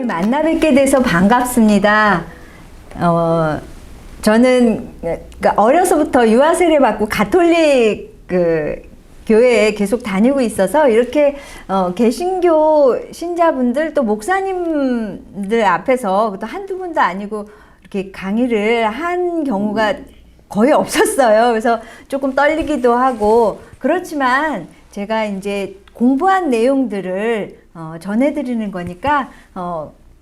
네, 만나 뵙게 돼서 반갑습니다. 저는 그러니까 어려서부터 유아 세례 받고 가톨릭 교회에 계속 다니고 있어서 이렇게 개신교 신자분들 또 목사님들 앞에서 또 한두 분도 아니고 이렇게 강의를 한 경우가 거의 없었어요. 그래서 조금 떨리기도 하고 그렇지만 제가 이제 공부한 내용들을 전해드리는 거니까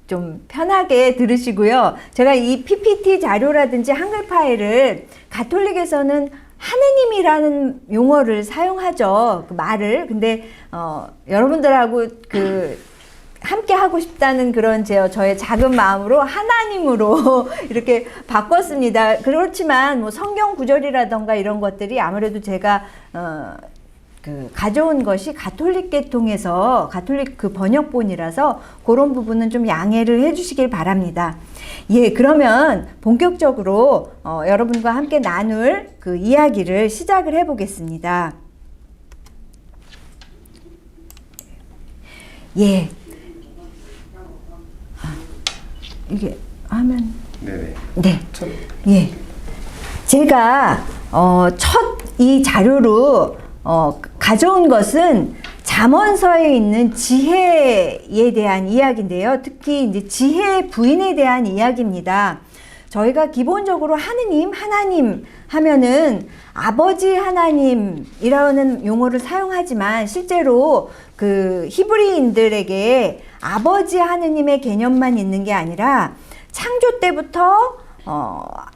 좀 편하게 들으시고요. 제가 이 PPT 자료라든지 한글 파일을 가톨릭에서는 하느님이라는 용어를 사용하죠. 그 말을. 근데 여러분들하고 함께 하고 싶다는 그런 저의 작은 마음으로 하나님으로 이렇게 바꿨습니다. 그렇지만 뭐 성경 구절이라던가 이런 것들이 아무래도 제가 가져온 것이 가톨릭 계통에서 가톨릭 번역본이라서 그런 부분은 좀 양해를 해주시길 바랍니다. 예, 그러면 본격적으로 여러분과 함께 나눌 그 이야기를 시작을 해보겠습니다. 예, 이게 하면 네네. 네, 예, 제가 첫 이 자료로 가져온 것은 잠언서에 있는 지혜에 대한 이야기인데요. 특히 이제 지혜 부인에 대한 이야기입니다. 저희가 기본적으로 하나님 하면은 아버지 하나님이라는 용어를 사용하지만 실제로 그 히브리인들에게 아버지 하느님의 개념만 있는 게 아니라 창조 때부터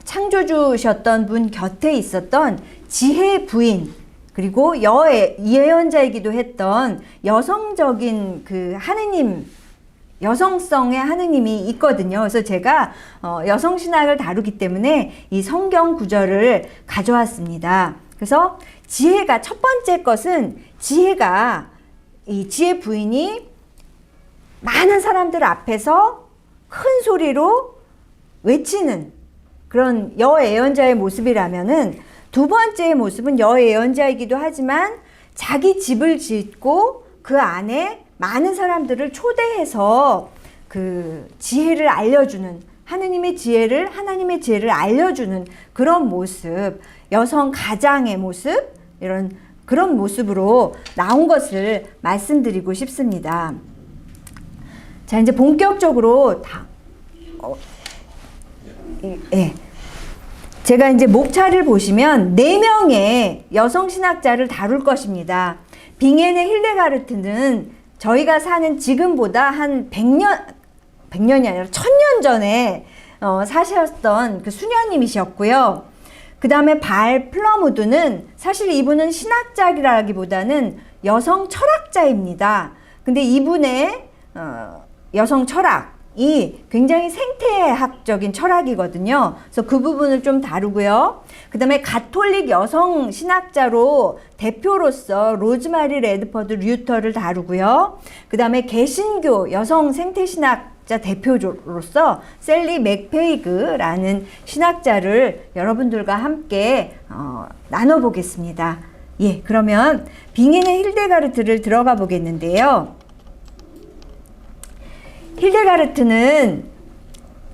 창조주셨던 분 곁에 있었던 지혜 부인 그리고 예언자이기도 했던 여성적인 그 하느님, 여성성의 하느님이 있거든요. 그래서 제가 여성신학을 다루기 때문에 이 성경 구절을 가져왔습니다. 그래서 지혜가 첫 번째 것은 이 지혜 부인이 많은 사람들 앞에서 큰 소리로 외치는 그런 여예언자의 모습이라면은 두 번째의 모습은 여예언자이기도 하지만 자기 집을 짓고 그 안에 많은 사람들을 초대해서 그 지혜를 알려주는 하나님의 지혜를 알려주는 그런 모습, 여성 가장의 모습, 그런 모습으로 나온 것을 말씀드리고 싶습니다. 자, 이제 본격적으로 제가 이제 목차를 보시면 4명의 여성 신학자를 다룰 것입니다. 빙엔의 힐데가르트는 저희가 사는 지금보다 한 100년이 아니라 1000년 전에 사셨던 그 수녀님이셨고요. 그 다음에 발 플러무드는 사실 이분은 신학자라기보다는 여성 철학자입니다. 근데 이분의 여성 철학이 굉장히 생태학적인 철학이거든요. 그래서 그 부분을 좀 다루고요. 그 다음에 가톨릭 여성 신학자로 대표로서 로즈마리 레드퍼드 류터를 다루고요. 그 다음에 개신교 여성 생태신학자 대표로서 셀리 맥페이그라는 신학자를 여러분들과 함께 나눠보겠습니다. 예, 그러면 빙엔의 힐데가르트를 들어가 보겠는데요. 힐데가르트는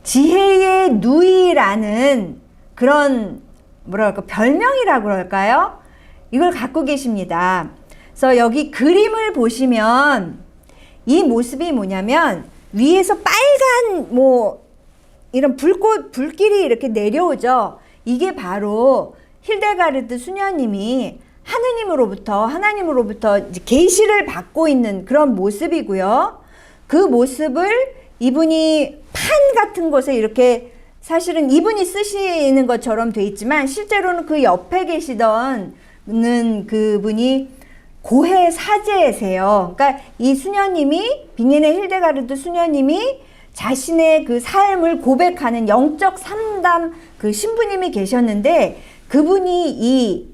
지혜의 누이라는 그런 별명이라고 그럴까요? 이걸 갖고 계십니다. 그래서 여기 그림을 보시면 이 모습이 뭐냐면 위에서 빨간 이런 불길이 이렇게 내려오죠. 이게 바로 힐데가르트 수녀님이 하나님으로부터 이제 계시를 받고 있는 그런 모습이고요. 그 모습을 이분이 판 같은 곳에 이렇게 사실은 이분이 쓰시는 것처럼 돼 있지만 실제로는 그 옆에 계시던 그분이 고해 사제세요. 그러니까 이 수녀님이 빙엔의 힐데가르트 수녀님이 자신의 그 삶을 고백하는 영적 상담 그 신부님이 계셨는데 그분이 이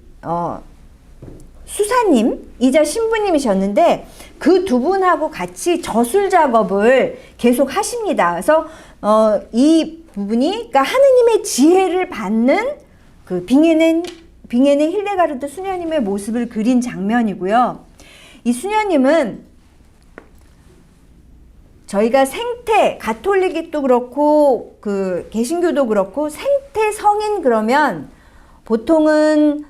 수사님이자 신부님이셨는데 그 두 분하고 같이 저술 작업을 계속 하십니다. 그래서 이 부분이 그러니까 하느님의 지혜를 받는 그 빙엔의 힐데가르트 수녀님의 모습을 그린 장면이고요. 이 수녀님은 저희가 생태, 가톨릭도 그렇고 그 개신교도 그렇고 생태 성인 그러면 보통은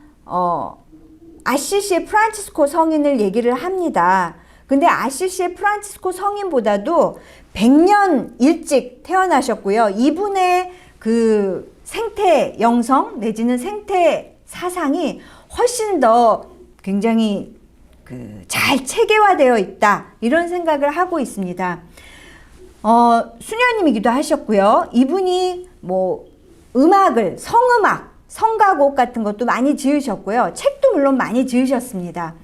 아시시의 프란치스코 성인을 얘기를 합니다. 근데 아시시의 프란치스코 성인보다도 100년 일찍 태어나셨고요. 이분의 그 생태 영성 내지는 생태 사상이 훨씬 더 굉장히 잘 체계화되어 있다, 이런 생각을 하고 있습니다. 수녀님이기도 하셨고요. 이분이 뭐 음악을, 성음악, 성가곡 같은 것도 많이 지으셨고요. 책도 물론 많이 지으셨습니다.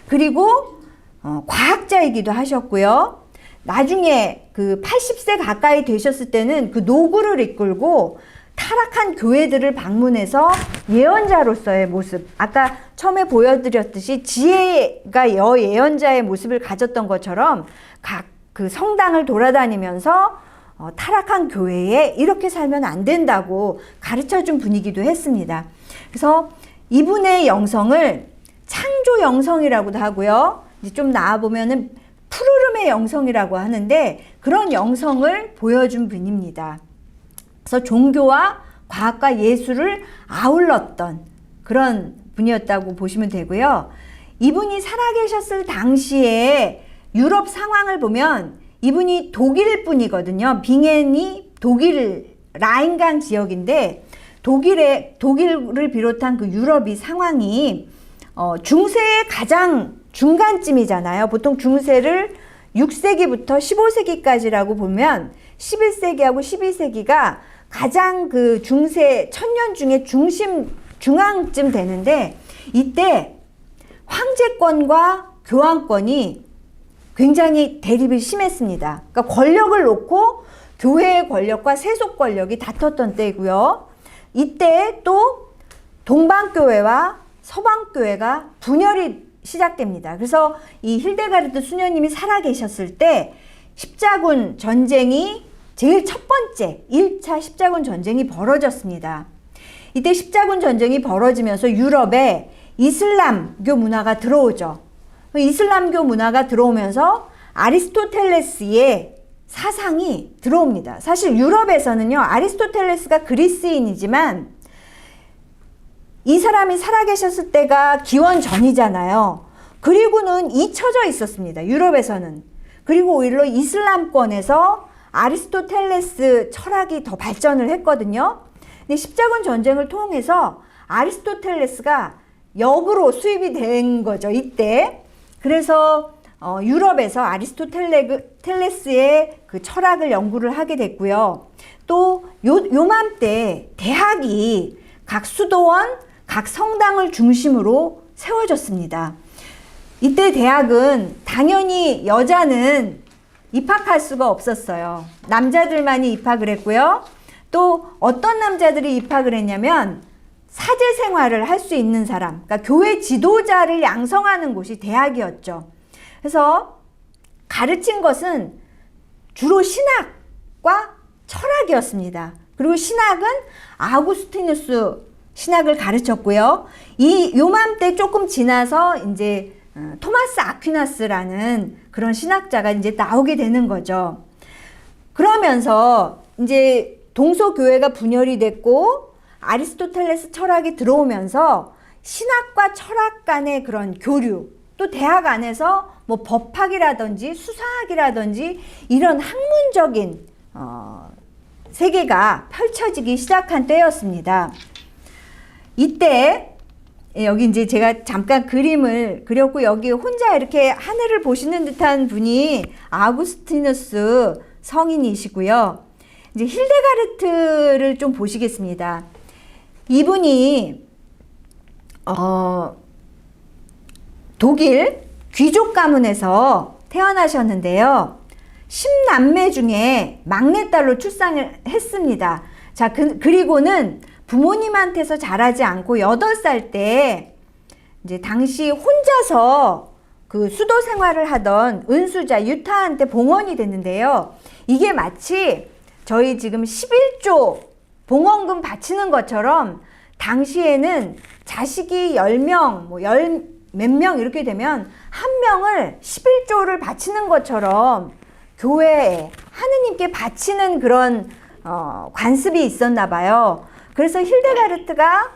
그리고 과학자이기도 하셨고요. 나중에 그 80세 가까이 되셨을 때는 그 노구를 이끌고 타락한 교회들을 방문해서 예언자로서의 모습, 아까 처음에 보여드렸듯이 지혜가 여예언자의 모습을 가졌던 것처럼 각 그 성당을 돌아다니면서 타락한 교회에 이렇게 살면 안 된다고 가르쳐준 분이기도 했습니다. 그래서 이분의 영성을 창조 영성이라고도 하고요. 이제 좀 나아보면은 푸르름의 영성이라고 하는데, 그런 영성을 보여준 분입니다. 그래서 종교와 과학과 예술을 아울렀던 그런 분이었다고 보시면 되고요. 이분이 살아계셨을 당시에 유럽 상황을 보면 이분이 독일 분이거든요. 빙엔이 독일 라인강 지역인데, 독일을 비롯한 그 유럽이 상황이 중세의 가장 중간쯤이잖아요. 보통 중세를 6세기부터 15세기까지라고 보면 11세기하고 12세기가 가장 그 중세 천년 중에 중앙쯤 되는데, 이때 황제권과 교황권이 굉장히 대립이 심했습니다. 그러니까 권력을 놓고 교회의 권력과 세속 권력이 다퉜던 때이고요. 이때 또 동방교회와 서방교회가 분열이 시작됩니다. 그래서 이 힐데가르트 수녀님이 살아계셨을 때 십자군 전쟁이 제일 첫 번째 1차 십자군 전쟁이 벌어졌습니다. 이때 십자군 전쟁이 벌어지면서 유럽에 이슬람교 문화가 들어오죠. 이슬람교 문화가 들어오면서 아리스토텔레스의 사상이 들어옵니다. 사실 유럽에서는요, 아리스토텔레스가 그리스인이지만 이 사람이 살아계셨을 때가 기원 전이잖아요. 그리고는 잊혀져 있었습니다. 유럽에서는. 그리고 오히려 이슬람권에서 아리스토텔레스 철학이 더 발전을 했거든요. 근데 십자군 전쟁을 통해서 아리스토텔레스가 역으로 수입이 된 거죠, 이때. 그래서 유럽에서 아리스토텔레스의 그 철학을 연구를 하게 됐고요. 또 요맘때 대학이 각 수도원, 각 성당을 중심으로 세워졌습니다. 이때 대학은 당연히 여자는 입학할 수가 없었어요. 남자들만이 입학을 했고요. 또 어떤 남자들이 입학을 했냐면 사제 생활을 할 수 있는 사람, 그러니까 교회 지도자를 양성하는 곳이 대학이었죠. 그래서 가르친 것은 주로 신학과 철학이었습니다. 그리고 신학은 아우구스티누스 신학을 가르쳤고요. 이 요맘때 조금 지나서 이제 토마스 아퀴나스라는 그런 신학자가 이제 나오게 되는 거죠. 그러면서 이제 동서교회가 분열이 됐고 아리스토텔레스 철학이 들어오면서 신학과 철학 간의 그런 교류, 또 대학 안에서 뭐 법학이라든지 수사학이라든지 이런 학문적인 세계가 펼쳐지기 시작한 때였습니다. 이때 여기 이제 제가 잠깐 그림을 그렸고, 여기 혼자 이렇게 하늘을 보시는 듯한 분이 아우구스티누스 성인이시고요. 이제 힐데가르트를 좀 보시겠습니다. 이분이 독일 귀족 가문에서 태어나셨는데요. 10남매 중에 막내딸로 출산을 했습니다. 자, 그리고는 부모님한테서 자라지 않고 8살 때 이제 당시 혼자서 그 수도 생활을 하던 은수자 유타한테 봉헌이 됐는데요. 이게 마치 저희 지금 11조 봉헌금 바치는 것처럼 당시에는 자식이 10명, 뭐 몇 명 이렇게 되면 한 명을 11조를 바치는 것처럼 교회에 하느님께 바치는 그런 관습이 있었나 봐요. 그래서 힐데가르트가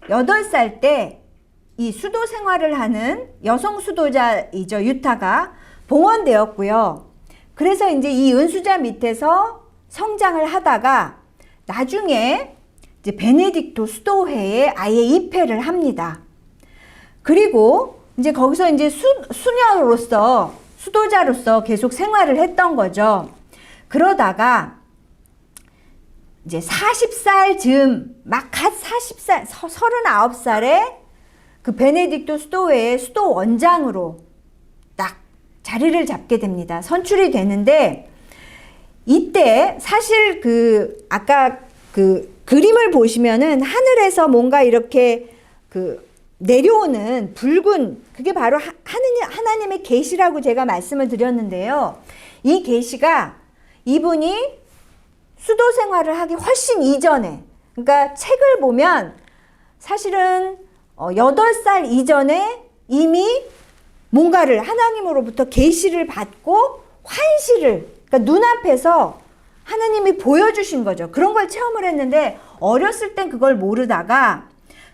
8살 때 이 수도 생활을 하는 여성 수도자이죠. 유타가 봉헌되었고요. 그래서 이제 이 은수자 밑에서 성장을 하다가 나중에 이제 베네딕토 수도회에 아예 입회를 합니다. 그리고 이제 거기서 이제 수녀로서 수도자로서 계속 생활을 했던 거죠. 그러다가 이제 40살 즈음 막 갓 40살 39살에 그 베네딕토 수도회의 수도 원장으로 딱 자리를 잡게 됩니다. 선출이 되는데 이때 사실 그 아까 그 그림을 보시면은 하늘에서 뭔가 이렇게 그 내려오는 붉은 그게 바로 하나님의 계시라고 제가 말씀을 드렸는데요. 이 계시가 이분이 수도 생활을 하기 훨씬 이전에, 그러니까 책을 보면 사실은 8살 이전에 이미 뭔가를 하나님으로부터 계시를 받고 환시를, 그러니까 눈앞에서 하나님이 보여주신 거죠. 그런 걸 체험을 했는데 어렸을 땐 그걸 모르다가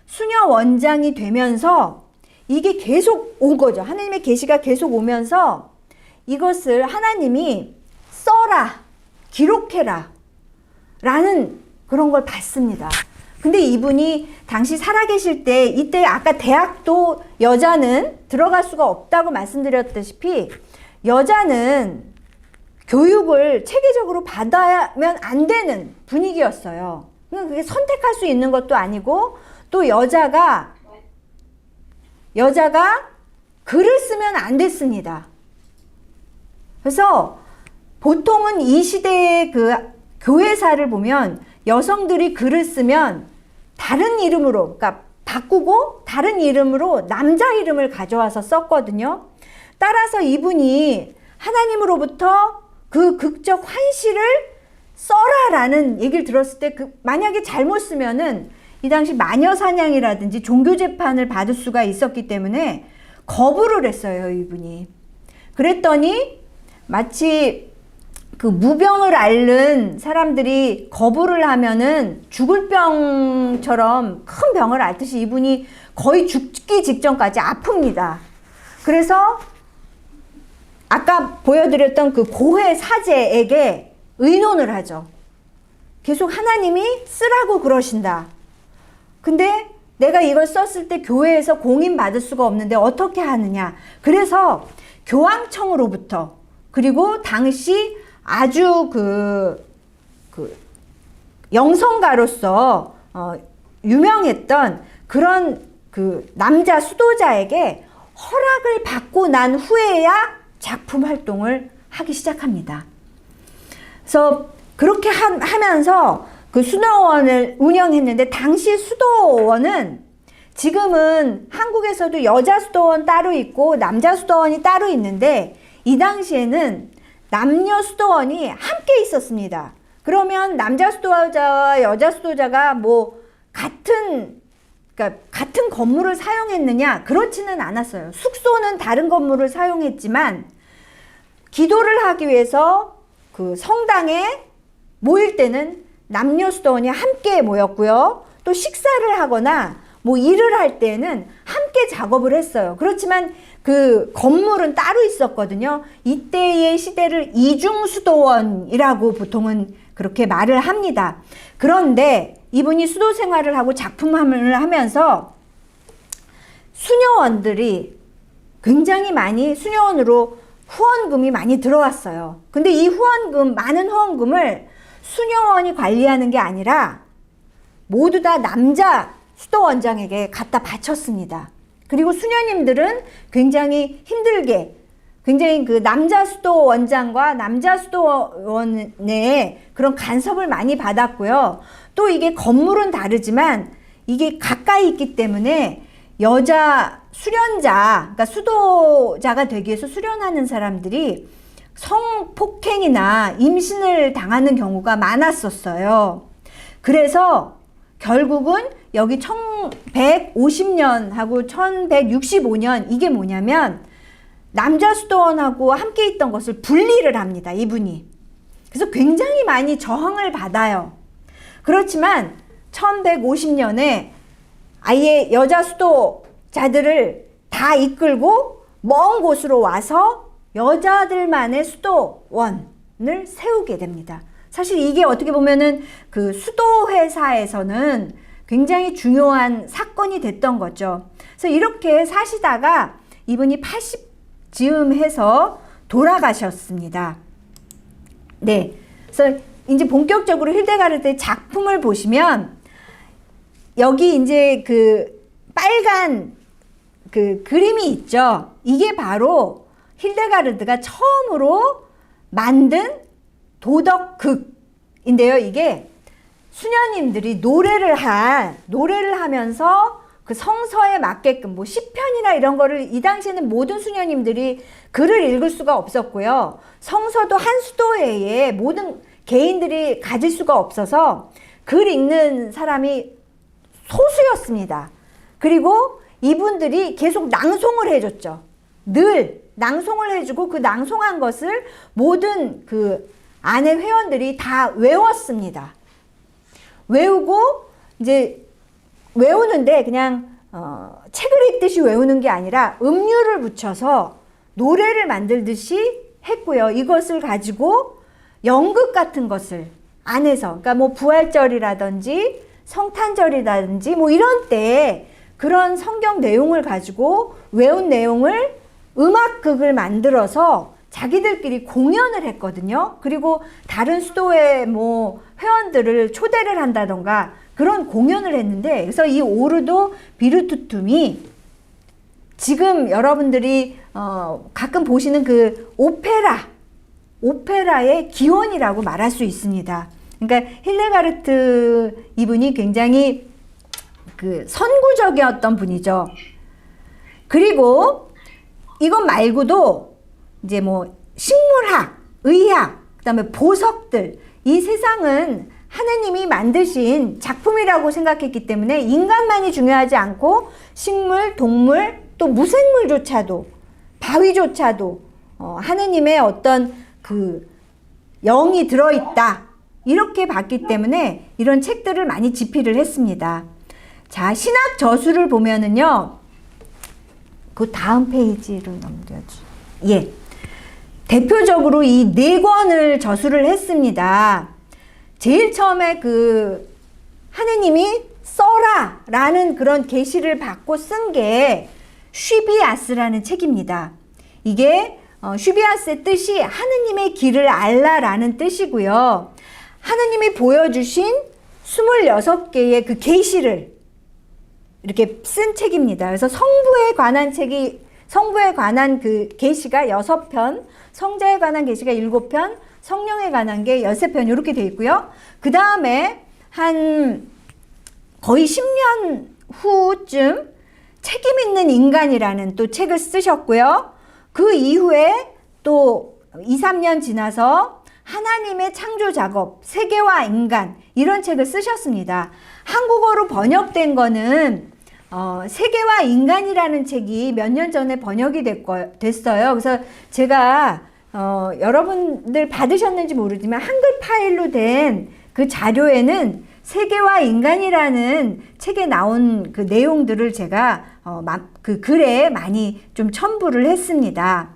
수녀 원장이 되면서 이게 계속 온 거죠. 하나님의 계시가 계속 오면서 이것을 하나님이 써라, 기록해라 라는 그런 걸 받습니다. 근데 이분이 당시 살아계실 때, 이때 아까 대학도 여자는 들어갈 수가 없다고 말씀드렸다시피 여자는 교육을 체계적으로 받아야면 안 되는 분위기였어요. 그게 선택할 수 있는 것도 아니고 또 여자가 글을 쓰면 안 됐습니다. 그래서 보통은 이 시대의 그 교회사를 보면 여성들이 글을 쓰면 다른 이름으로, 그러니까 바꾸고 다른 이름으로 남자 이름을 가져와서 썼거든요. 따라서 이분이 하나님으로부터 그 극적 환시를 써라라는 얘기를 들었을 때 만약에 잘못 쓰면은 이 당시 마녀사냥이라든지 종교재판을 받을 수가 있었기 때문에 거부를 했어요, 이분이. 그랬더니 마치 그 무병을 앓는 사람들이 거부를 하면은 죽을 병처럼 큰 병을 앓듯이 이분이 거의 죽기 직전까지 아픕니다. 그래서 아까 보여드렸던 그 고해 사제에게 의논을 하죠. 계속 하나님이 쓰라고 그러신다. 근데 내가 이걸 썼을 때 교회에서 공인받을 수가 없는데 어떻게 하느냐. 그래서 교황청으로부터, 그리고 당시 아주 그 영성가로서 유명했던 그런 그 남자 수도자에게 허락을 받고 난 후에야 작품 활동을 하기 시작합니다. 그래서 그렇게 하면서 그 수도원을 운영했는데, 당시 수도원은 지금은 한국에서도 여자 수도원 따로 있고 남자 수도원이 따로 있는데 이 당시에는 남녀 수도원이 함께 있었습니다. 그러면 남자 수도자와 여자 수도자가 뭐 같은 건물을 사용했느냐? 그렇지는 않았어요. 숙소는 다른 건물을 사용했지만 기도를 하기 위해서 그 성당에 모일 때는 남녀 수도원이 함께 모였고요. 또 식사를 하거나 뭐 일을 할 때는 함께 작업을 했어요. 그렇지만 그 건물은 따로 있었거든요. 이때의 시대를 이중수도원이라고 보통은 그렇게 말을 합니다. 그런데 이분이 수도 생활을 하고 작품을 하면서 수녀원들이 굉장히 많이 수녀원으로 후원금이 많이 들어왔어요. 근데 이 많은 후원금을 수녀원이 관리하는 게 아니라 모두 다 남자 수도원장에게 갖다 바쳤습니다. 그리고 수녀님들은 굉장히 힘들게, 굉장히 그 남자 수도원장과 남자 수도원의 그런 간섭을 많이 받았고요. 또 이게 건물은 다르지만 이게 가까이 있기 때문에 여자 수련자, 그러니까 수도자가 되기 위해서 수련하는 사람들이 성폭행이나 임신을 당하는 경우가 많았었어요. 그래서 결국은 여기 1150년하고 1165년 이게 뭐냐면 남자 수도원하고 함께 있던 것을 분리를 합니다. 이분이. 그래서 굉장히 많이 저항을 받아요. 그렇지만 1150년에 아예 여자 수도자들을 다 이끌고 먼 곳으로 와서 여자들만의 수도원을 세우게 됩니다. 사실 이게 어떻게 보면은 그 수도회사에서는 굉장히 중요한 사건이 됐던 거죠. 그래서 이렇게 사시다가 이분이 80즈음 해서 돌아가셨습니다. 네. 그래서 이제 본격적으로 힐데가르트의 작품을 보시면 여기 이제 그 빨간 그 그림이 있죠. 이게 바로 힐데가르트가 처음으로 만든 도덕극인데요. 이게 수녀님들이 노래를 하면서 그 성서에 맞게끔 뭐 시편이나 이런 거를 이 당시에는 모든 수녀님들이 글을 읽을 수가 없었고요. 성서도 한 수도회에 모든 개인들이 가질 수가 없어서 글 읽는 사람이 소수였습니다. 그리고 이분들이 계속 낭송을 해줬죠. 늘 낭송을 해주고 그 낭송한 것을 모든 그 안에 회원들이 다 외웠습니다. 외우고 이제 외우는데 그냥 책을 읽듯이 외우는 게 아니라 음률을 붙여서 노래를 만들듯이 했고요. 이것을 가지고 연극 같은 것을 안에서 그러니까 뭐 부활절이라든지 성탄절이라든지 뭐 이런 때 그런 성경 내용을 가지고 외운 내용을 음악극을 만들어서 자기들끼리 공연을 했거든요. 그리고 다른 수도의 뭐 회원들을 초대를 한다던가 그런 공연을 했는데, 그래서 이 오르도 비르투툼이 지금 여러분들이 가끔 보시는 그 오페라의 기원이라고 말할 수 있습니다. 그러니까 힐데가르트 이분이 굉장히 그 선구적이었던 분이죠. 그리고 이것 말고도 이제 뭐 식물학, 의학, 그다음에 보석들, 이 세상은 하느님이 만드신 작품이라고 생각했기 때문에 인간만이 중요하지 않고 식물, 동물, 또 무생물조차도, 바위조차도 하느님의 어떤 그 영이 들어있다 이렇게 봤기 때문에 이런 책들을 많이 집필을 했습니다. 자, 신학 저술을 보면은요, 그 다음 페이지로 넘겨주. 예, 대표적으로 이 4권을 저술을 했습니다. 제일 처음에 그 하느님이 써라 라는 그런 계시를 받고 쓴 게 쉬비아스라는 책입니다. 이게 쉬비아스의 뜻이 하느님의 길을 알라라는 뜻이고요. 하느님이 보여주신 26개의 그 계시를 이렇게 쓴 책입니다. 그래서 성부에 관한 그 계시가 6편, 성자에 관한 계시가 7편, 성령에 관한 게 13편 이렇게 되어 있고요. 그 다음에 한 거의 10년 후쯤 책임 있는 인간이라는 또 책을 쓰셨고요. 그 이후에 또 2, 3년 지나서 하나님의 창조 작업, 세계와 인간 이런 책을 쓰셨습니다. 한국어로 번역된 거는 세계와 인간이라는 책이 몇 년 전에 번역이 됐어요. 그래서 제가 여러분들 받으셨는지 모르지만 한글 파일로 된 그 자료에는 세계와 인간이라는 책에 나온 그 내용들을 제가 그 글에 많이 좀 첨부를 했습니다.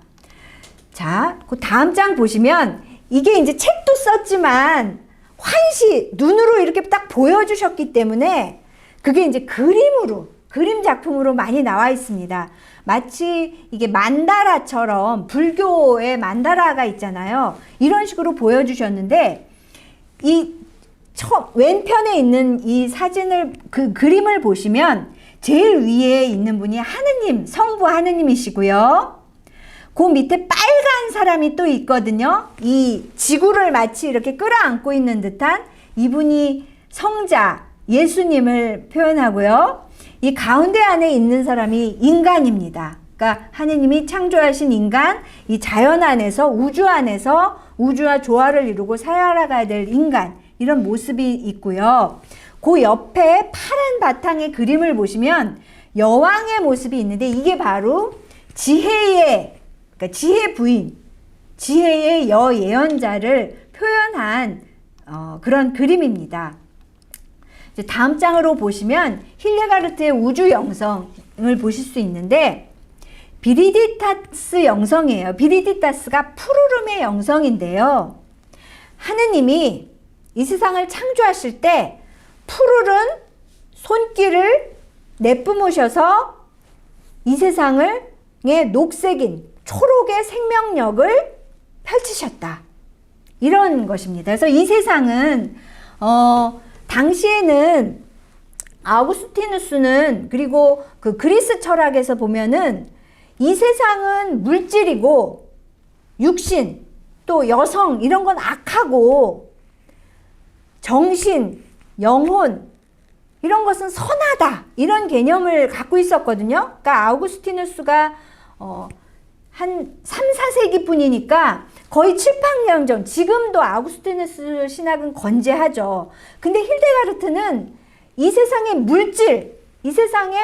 자, 그 다음 장 보시면 이게 이제 책도 썼지만 환시 눈으로 이렇게 딱 보여주셨기 때문에 그게 이제 그림 작품으로 많이 나와 있습니다. 마치 이게 만다라처럼 불교의 만다라가 있잖아요. 이런 식으로 보여주셨는데 이 왼편에 있는 이 사진을 그 그림을 보시면 제일 위에 있는 분이 하느님, 성부 하느님이시고요. 그 밑에 빨간 사람이 또 있거든요. 이 지구를 마치 이렇게 끌어안고 있는 듯한 이분이 성자 예수님을 표현하고요. 이 가운데 안에 있는 사람이 인간입니다. 그러니까 하느님이 창조하신 인간, 이 자연 안에서 우주와 조화를 이루고 살아가야 될 인간, 이런 모습이 있고요. 그 옆에 파란 바탕의 그림을 보시면 여왕의 모습이 있는데 이게 바로 지혜의 그러니까 지혜 부인, 지혜의 여예언자를 표현한 그런 그림입니다. 이제 다음 장으로 보시면 힐데가르트의 우주 영성을 보실 수 있는데, 비리디타스 영성이에요. 비리디타스가 푸르름의 영성인데요. 하느님이 이 세상을 창조하실 때 푸르른 손길을 내뿜으셔서 이 세상을 녹색인 초록의 생명력을 펼치셨다. 이런 것입니다. 그래서 이 세상은 당시에는 아우구스티누스는, 그리고 그 그리스 철학에서 보면은 이 세상은 물질이고 육신 또 여성 이런 건 악하고, 정신, 영혼 이런 것은 선하다, 이런 개념을 갖고 있었거든요. 그러니까 아우구스티누스가 한 3, 4세기 뿐이니까 거의 7, 8년 전, 지금도 아우구스티누스 신학은 건재하죠. 근데 힐데가르트는 이 세상의 물질, 이 세상의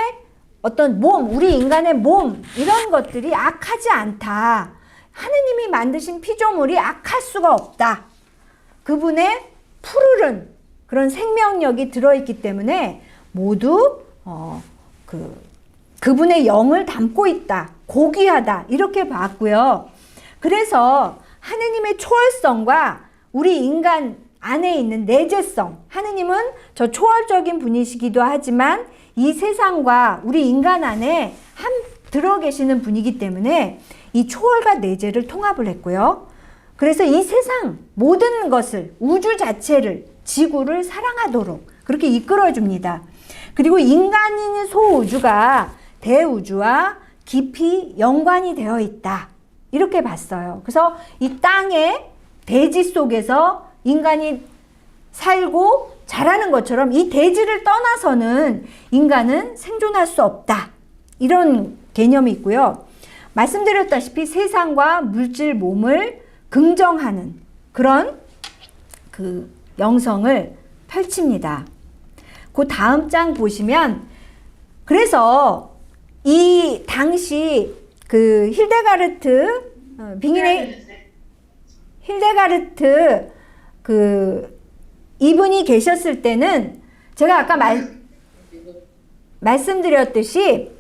어떤 몸, 우리 인간의 몸, 이런 것들이 악하지 않다. 하느님이 만드신 피조물이 악할 수가 없다. 그분의 푸르른 그런 생명력이 들어있기 때문에 모두 그분의 영을 담고 있다. 고귀하다. 이렇게 봤고요. 그래서 하느님의 초월성과 우리 인간 안에 있는 내재성, 하느님은 저 초월적인 분이시기도 하지만 이 세상과 우리 인간 안에 들어 계시는 분이기 때문에 이 초월과 내재를 통합을 했고요. 그래서 이 세상 모든 것을, 우주 자체를, 지구를 사랑하도록 그렇게 이끌어 줍니다. 그리고 인간인 소우주가 대우주와 깊이 연관이 되어 있다. 이렇게 봤어요. 그래서 이 땅의 대지 속에서 인간이 살고 자라는 것처럼 이 대지를 떠나서는 인간은 생존할 수 없다. 이런 개념이 있고요. 말씀드렸다시피 세상과 물질 몸을 긍정하는 그런 그 영성을 펼칩니다. 그 다음 장 보시면, 그래서 이 당시 그 힐데가르트 빙인의 힐데가르트 이분이 계셨을 때는 제가 아까 말씀드렸듯이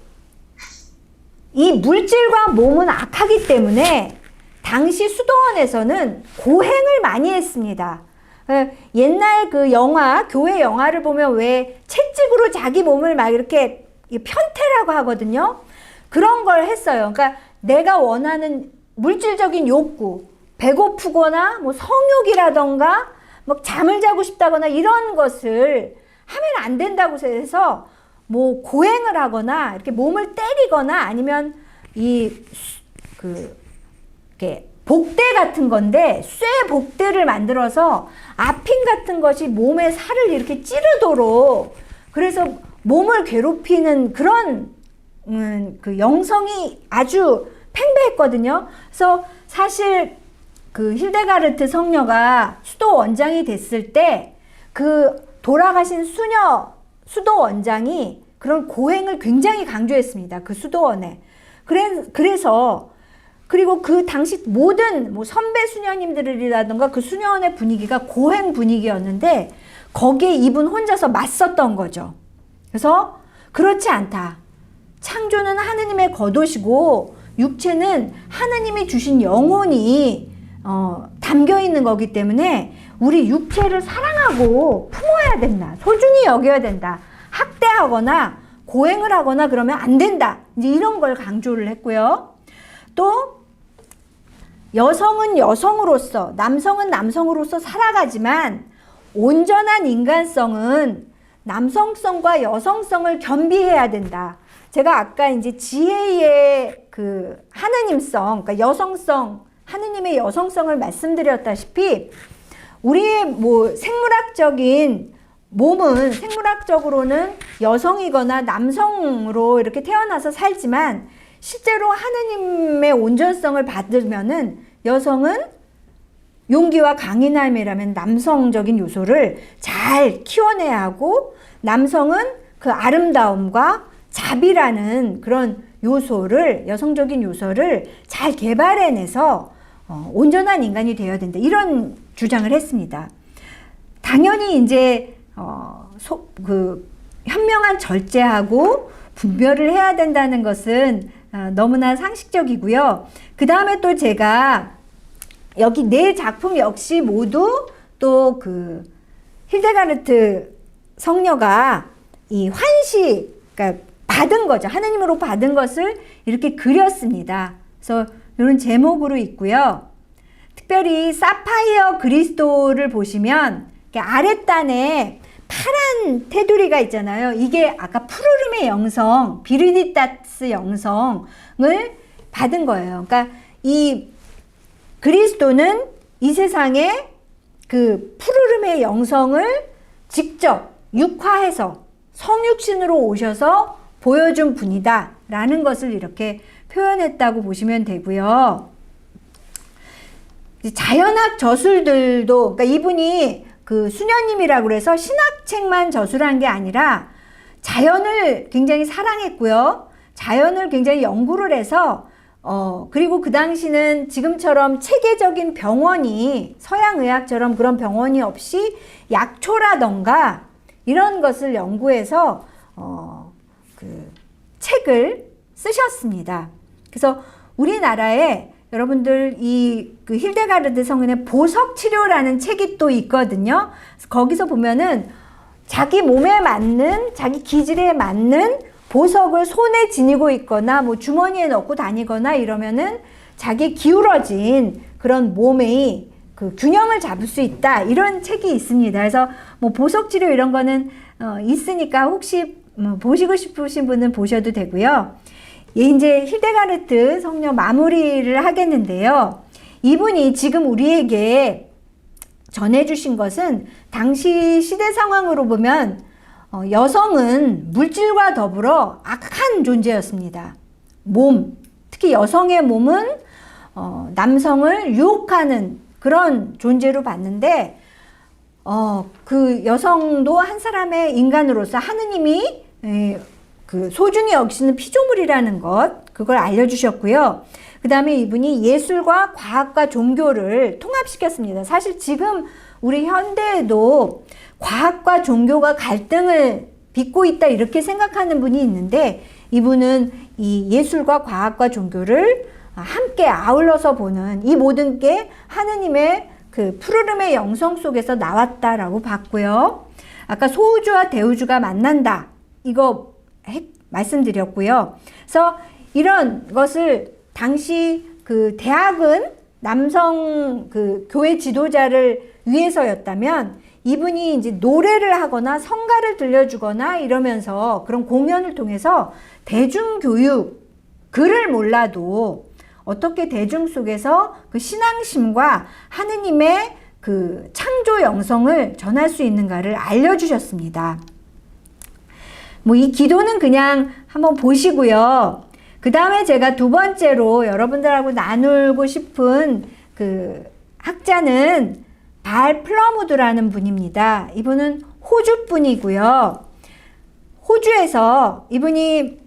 이 물질과 몸은 악하기 때문에 당시 수도원에서는 고행을 많이 했습니다. 옛날 그 영화, 교회 영화를 보면 왜 채찍으로 자기 몸을 막 이렇게 편태라고 하거든요. 그런 걸 했어요. 그러니까 내가 원하는 물질적인 욕구, 배고프거나 뭐 성욕이라던가 뭐 잠을 자고 싶다거나 이런 것을 하면 안 된다고 해서 뭐 고행을 하거나 이렇게 몸을 때리거나 아니면 이렇게 복대 같은 건데 쇠 복대를 만들어서 아핀 같은 것이 몸의 살을 이렇게 찌르도록, 그래서 몸을 괴롭히는 그런 그 영성이 아주 팽배했거든요. 그래서 사실 그 힐데가르트 성녀가 수도 원장이 됐을 때 그 돌아가신 수도 원장이 그런 고행을 굉장히 강조했습니다. 그 수도원에. 그래서 그리고 그 당시 모든 뭐 선배 수녀님들이라든가 그 수녀원의 분위기가 고행 분위기였는데 거기에 이분 혼자서 맞섰던 거죠. 그래서 그렇지 않다. 창조는 하느님의 겉옷이고 육체는 하느님이 주신 영혼이 담겨 있는 거기 때문에 우리 육체를 사랑하고 품어야 된다. 소중히 여겨야 된다. 학대하거나 고행을 하거나 그러면 안 된다. 이제 이런 걸 강조를 했고요. 또 여성은 여성으로서, 남성은 남성으로서 살아가지만 온전한 인간성은 남성성과 여성성을 겸비해야 된다. 제가 아까 이제 지혜의 그 하느님성, 그러니까 여성성, 하느님의 여성성을 말씀드렸다시피 우리의 뭐 생물학적인 몸은 생물학적으로는 여성이거나 남성으로 이렇게 태어나서 살지만 실제로 하느님의 온전성을 받으면은 여성은 용기와 강인함이라면 남성적인 요소를 잘 키워내야 하고, 남성은 그 아름다움과 자비라는 그런 요소를, 여성적인 요소를 잘 개발해내서 온전한 인간이 되어야 된다. 이런 주장을 했습니다. 당연히 이제 현명한 절제하고 분별을 해야 된다는 것은 너무나 상식적이고요. 그 다음에 또 제가 여기 네 작품 역시 모두 또 그 힐데가르트 성녀가 이 환시, 그러니까 받은 거죠. 하느님으로 받은 것을 이렇게 그렸습니다. 그래서 이런 제목으로 있고요. 특별히 사파이어 그리스도를 보시면 아랫단에 파란 테두리가 있잖아요. 이게 아까 푸르름의 영성, 비르디타스 영성을 받은 거예요. 그러니까 이 그리스도는 이 세상에 그 푸르름의 영성을 직접 육화해서 성육신으로 오셔서 보여준 분이다 라는 것을 이렇게 표현했다고 보시면 되고요. 자연학 저술들도, 그러니까 이분이 그 수녀님이라고 그래서 신학책만 저술한 게 아니라 자연을 굉장히 사랑했고요. 자연을 굉장히 연구를 해서 그리고 그 당시는 지금처럼 체계적인 병원이, 서양의학처럼 그런 병원이 없이 약초라던가 이런 것을 연구해서 그 책을 쓰셨습니다. 그래서 우리나라에 여러분들 그 힐데가르드 성인의 보석 치료라는 책이 또 있거든요. 거기서 보면은 자기 몸에 맞는, 자기 기질에 맞는 보석을 손에 지니고 있거나 뭐 주머니에 넣고 다니거나 이러면은 자기 기울어진 그런 몸의 그 균형을 잡을 수 있다, 이런 책이 있습니다. 그래서 뭐 보석 치료 이런 거는 있으니까 혹시 보시고 싶으신 분은 보셔도 되고요. 이제 힐데가르트 성녀 마무리를 하겠는데요. 이분이 지금 우리에게 전해주신 것은 당시 시대 상황으로 보면 여성은 물질과 더불어 악한 존재였습니다. 특히 여성의 몸은 남성을 유혹하는 그런 존재로 봤는데 그 여성도 한 사람의 인간으로서 하느님이 그 소중히 여기시는 피조물이라는 것, 그걸 알려주셨고요. 그 다음에 이분이 예술과 과학과 종교를 통합시켰습니다. 사실 지금 우리 현대에도 과학과 종교가 갈등을 빚고 있다 이렇게 생각하는 분이 있는데, 이분은 이 예술과 과학과 종교를 함께 아울러서 보는, 이 모든 게 하느님의 그 푸르름의 영성 속에서 나왔다라고 봤고요. 아까 소우주와 대우주가 만난다, 이거 말씀드렸고요. 그래서 이런 것을 당시 그 대학은 남성 그 교회 지도자를 위해서였다면, 이분이 이제 노래를 하거나 성가를 들려주거나 이러면서 그런 공연을 통해서 대중교육, 글을 몰라도 어떻게 대중 속에서 그 신앙심과 하느님의 그 창조 영성을 전할 수 있는가를 알려주셨습니다. 뭐 이 기도는 그냥 한번 보시고요. 그 다음에 제가 두 번째로 여러분들하고 나누고 싶은 그 학자는 발 플러무드라는 분입니다. 이분은 호주 분이고요. 호주에서 이분이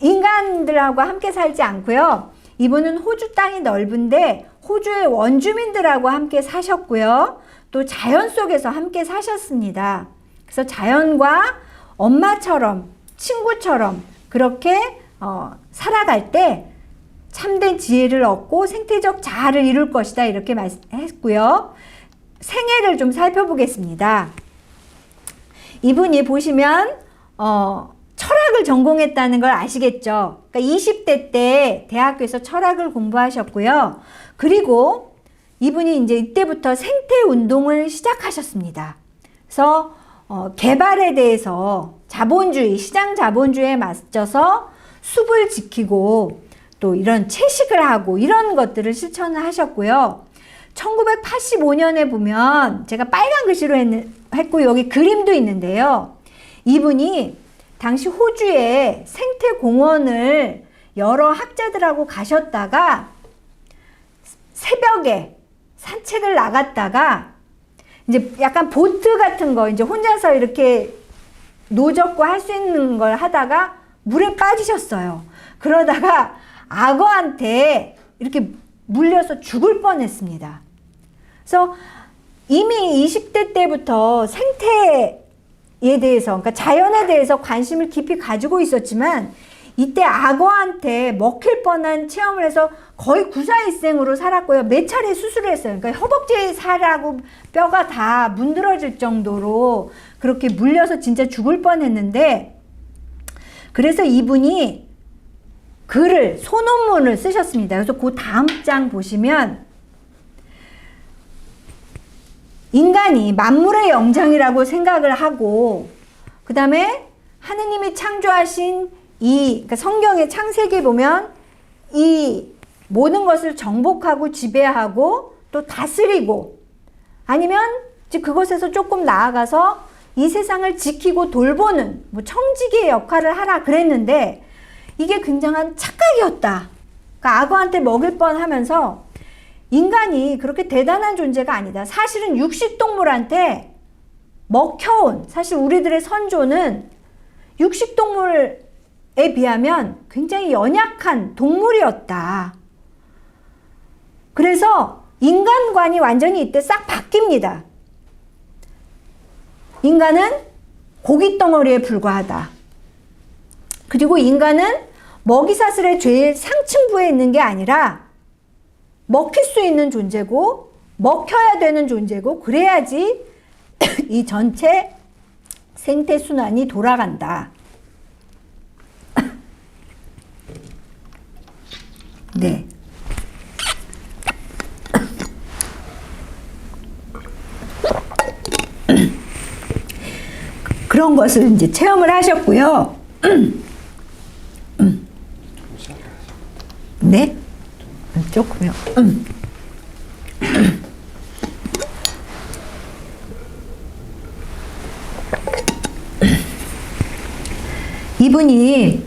인간들하고 함께 살지 않고요. 이분은 호주 땅이 넓은데 호주의 원주민들하고 함께 사셨고요. 또 자연 속에서 함께 사셨습니다. 그래서 자연과 엄마처럼, 친구처럼 그렇게 살아갈 때 참된 지혜를 얻고 생태적 자아를 이룰 것이다, 이렇게 말했고요. 생애를 좀 살펴보겠습니다. 이분이 보시면 철학을 전공했다는 걸 아시겠죠? 그러니까 20대 때 대학교에서 철학을 공부하셨고요. 그리고 이분이 이제 이때부터 생태 운동을 시작하셨습니다. 그래서 개발에 대해서 자본주의, 시장 자본주의에 맞춰서 숲을 지키고 또 이런 채식을 하고 이런 것들을 실천을 하셨고요. 1985년에 보면 제가 빨간 글씨로 했고 여기 그림도 있는데요. 이분이 당시 호주에 생태공원을 여러 학자들하고 가셨다가 새벽에 산책을 나갔다가 이제 약간 보트 같은 거 이제 혼자서 이렇게 노젓고 할 수 있는 걸 하다가 물에 빠지셨어요. 그러다가 악어한테 이렇게 물려서 죽을 뻔했습니다. 그래서 이미 20대 때부터 생태에 대해서, 그러니까 자연에 대해서 관심을 깊이 가지고 있었지만 이때 악어한테 먹힐 뻔한 체험을 해서 거의 구사일생으로 살았고요. 몇 차례 수술을 했어요. 그러니까 허벅지 살하고 뼈가 다 문드러질 정도로 그렇게 물려서 진짜 죽을 뻔했는데, 그래서 이분이 글을, 소논문을 쓰셨습니다. 그래서 그 다음 장 보시면 인간이 만물의 영장이라고 생각을 하고, 그 다음에 하느님이 창조하신 그러니까 성경의 창세기 보면 이 모든 것을 정복하고 지배하고 또 다스리고, 아니면 그것에서 조금 나아가서 이 세상을 지키고 돌보는 뭐 청지기의 역할을 하라 그랬는데, 이게 굉장한 착각이었다. 그러니까 악어한테 먹일 뻔하면서 인간이 그렇게 대단한 존재가 아니다. 사실은 육식동물한테 먹혀온, 사실 우리들의 선조는 육식동물에 비하면 굉장히 연약한 동물이었다. 그래서 인간관이 완전히 이때 싹 바뀝니다. 인간은 고깃덩어리에 불과하다. 그리고 인간은 먹이사슬의 제일 상층부에 있는 게 아니라 먹힐 수 있는 존재고 먹혀야 되는 존재고, 그래야지 이 전체 생태순환이 돌아간다. 네. 그런 것을 이제 체험을 하셨고요. 네? 조금요. 이분이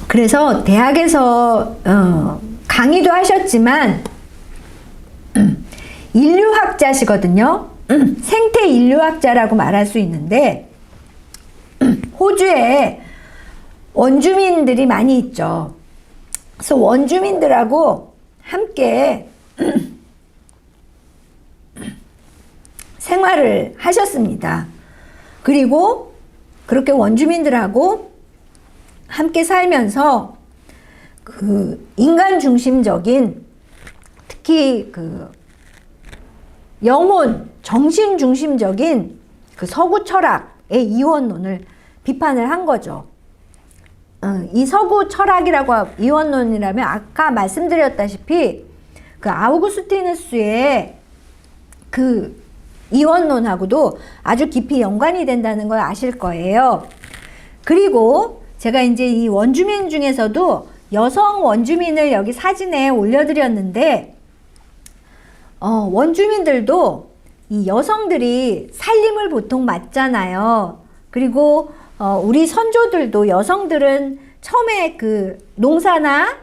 그래서 대학에서 강의도 하셨지만 인류학자시거든요. 생태 인류학자라고 말할 수 있는데, 호주에 원주민들이 많이 있죠. 그래서 원주민들하고 함께 생활을 하셨습니다. 그리고 그렇게 원주민들하고 함께 살면서 그 인간 중심적인, 특히 그 영혼, 정신 중심적인 그 서구 철학의 이원론을 비판을 한 거죠. 이 서구 철학이라고, 이원론이라면 아까 말씀드렸다시피 그 아우구스티누스의 그 이원론하고도 아주 깊이 연관이 된다는 걸 아실 거예요. 그리고 제가 이제 이 원주민 중에서도 여성 원주민을 여기 사진에 올려드렸는데, 원주민들도 이 여성들이 살림을 보통 맡잖아요. 그리고 우리 선조들도, 여성들은 처음에 그 농사나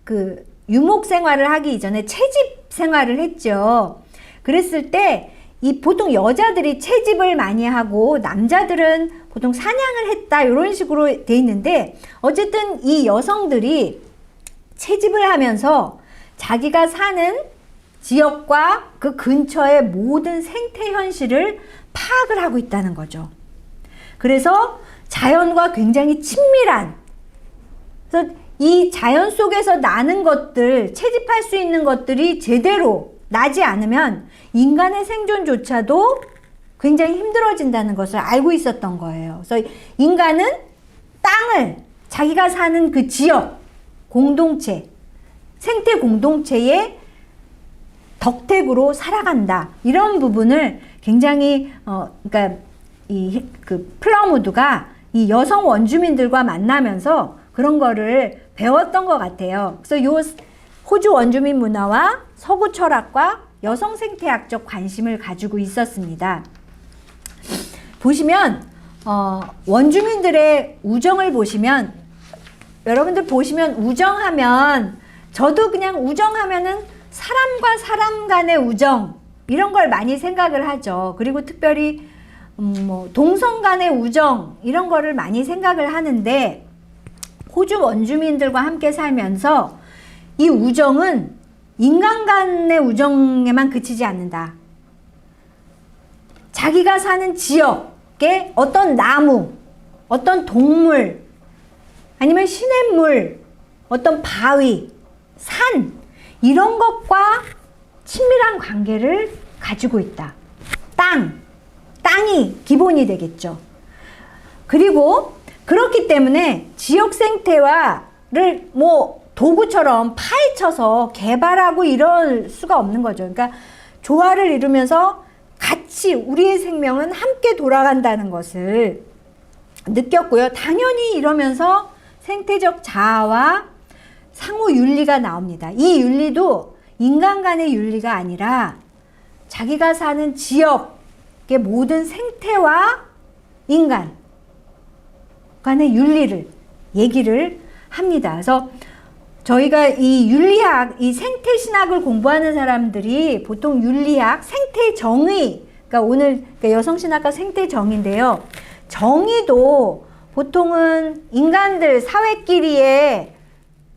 그 유목 생활을 하기 이전에 채집 생활을 했죠. 그랬을 때 이 보통 여자들이 채집을 많이 하고 남자들은 보통 사냥을 했다, 이런 식으로 돼 있는데, 어쨌든 이 여성들이 채집을 하면서 자기가 사는 지역과 그 근처의 모든 생태 현실을 파악을 하고 있다는 거죠. 그래서 자연과 굉장히 친밀한, 그래서 이 자연 속에서 나는 것들, 채집할 수 있는 것들이 제대로 나지 않으면 인간의 생존조차도 굉장히 힘들어진다는 것을 알고 있었던 거예요. 그래서 인간은 땅을, 자기가 사는 그 지역, 공동체, 생태 공동체의 덕택으로 살아간다. 이런 부분을 굉장히 그러니까 그 플러무드가 이 여성 원주민들과 만나면서 그런 거를 배웠던 것 같아요. 그래서 요 호주 원주민 문화와 서구 철학과 여성 생태학적 관심을 가지고 있었습니다. 보시면 원주민들의 우정을 보시면, 여러분들 보시면 우정하면, 저도 그냥 우정하면은 사람과 사람 간의 우정, 이런 걸 많이 생각을 하죠. 그리고 특별히 뭐 동성 간의 우정, 이런 거를 많이 생각을 하는데, 호주 원주민들과 함께 살면서 이 우정은 인간 간의 우정에만 그치지 않는다. 자기가 사는 지역에 어떤 나무, 어떤 동물, 아니면 시냇물, 어떤 바위, 산, 이런 것과 친밀한 관계를 가지고 있다. 땅이 기본이 되겠죠. 그리고 그렇기 때문에 지역 생태화를 도구처럼 파헤쳐서 개발하고 이럴 수가 없는 거죠. 그러니까 조화를 이루면서 같이 우리의 생명은 함께 돌아간다는 것을 느꼈고요. 당연히 이러면서 생태적 자아와 상호 윤리가 나옵니다. 이 윤리도 인간 간의 윤리가 아니라 자기가 사는 지역의 모든 생태와 인간 간의 윤리를 얘기를 합니다. 그래서 저희가 이 윤리학, 이 생태신학을 공부하는 사람들이 보통 윤리학, 생태정의, 그러니까 오늘 여성신학과 생태정의인데요. 정의도 보통은 인간들 사회끼리의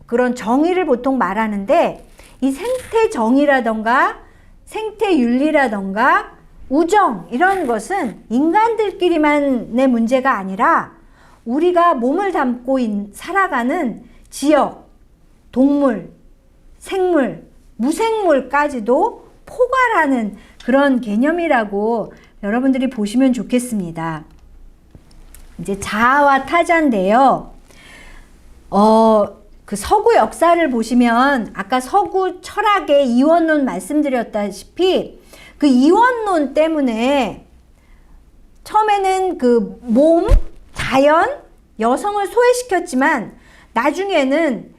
그런 정의를 보통 말하는데, 이 생태정의라던가 생태윤리라던가 우정, 이런 것은 인간들끼리만의 문제가 아니라 우리가 몸을 담고 살아가는 지역, 동물, 생물, 무생물까지도 포괄하는 그런 개념이라고 여러분들이 보시면 좋겠습니다. 이제 자아와 타자인데요. 그 서구 역사를 보시면 아까 서구 철학의 이원론 말씀드렸다시피 그 이원론 때문에 처음에는 그 몸, 자연, 여성을 소외시켰지만 나중에는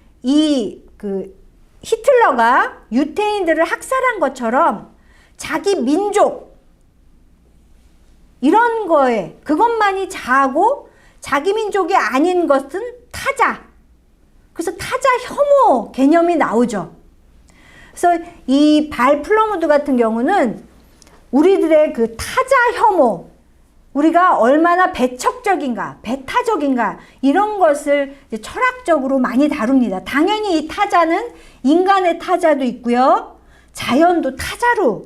히틀러가 유태인들을 학살한 것처럼 자기 민족, 이런 거에 그것만이 자아고 자기 민족이 아닌 것은 타자. 그래서 타자 혐오 개념이 나오죠. 그래서 이 발 플러무드 같은 경우는 우리들의 그 타자 혐오, 우리가 얼마나 배척적인가, 배타적인가, 이런 것을 이제 철학적으로 많이 다룹니다. 당연히 이 타자는 인간의 타자도 있고요. 자연도 타자로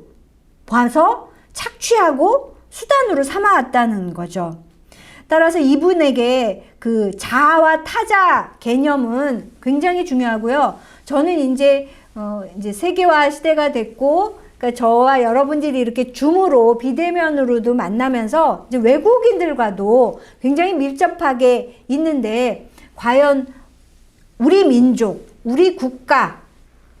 봐서 착취하고 수단으로 삼아왔다는 거죠. 따라서 이분에게 그 자아와 타자 개념은 굉장히 중요하고요. 저는 이제 세계화 시대가 됐고, 그러니까 저와 여러분들이 이렇게 줌으로 비대면으로도 만나면서 이제 외국인들과도 굉장히 밀접하게 있는데, 과연 우리 민족, 우리 국가,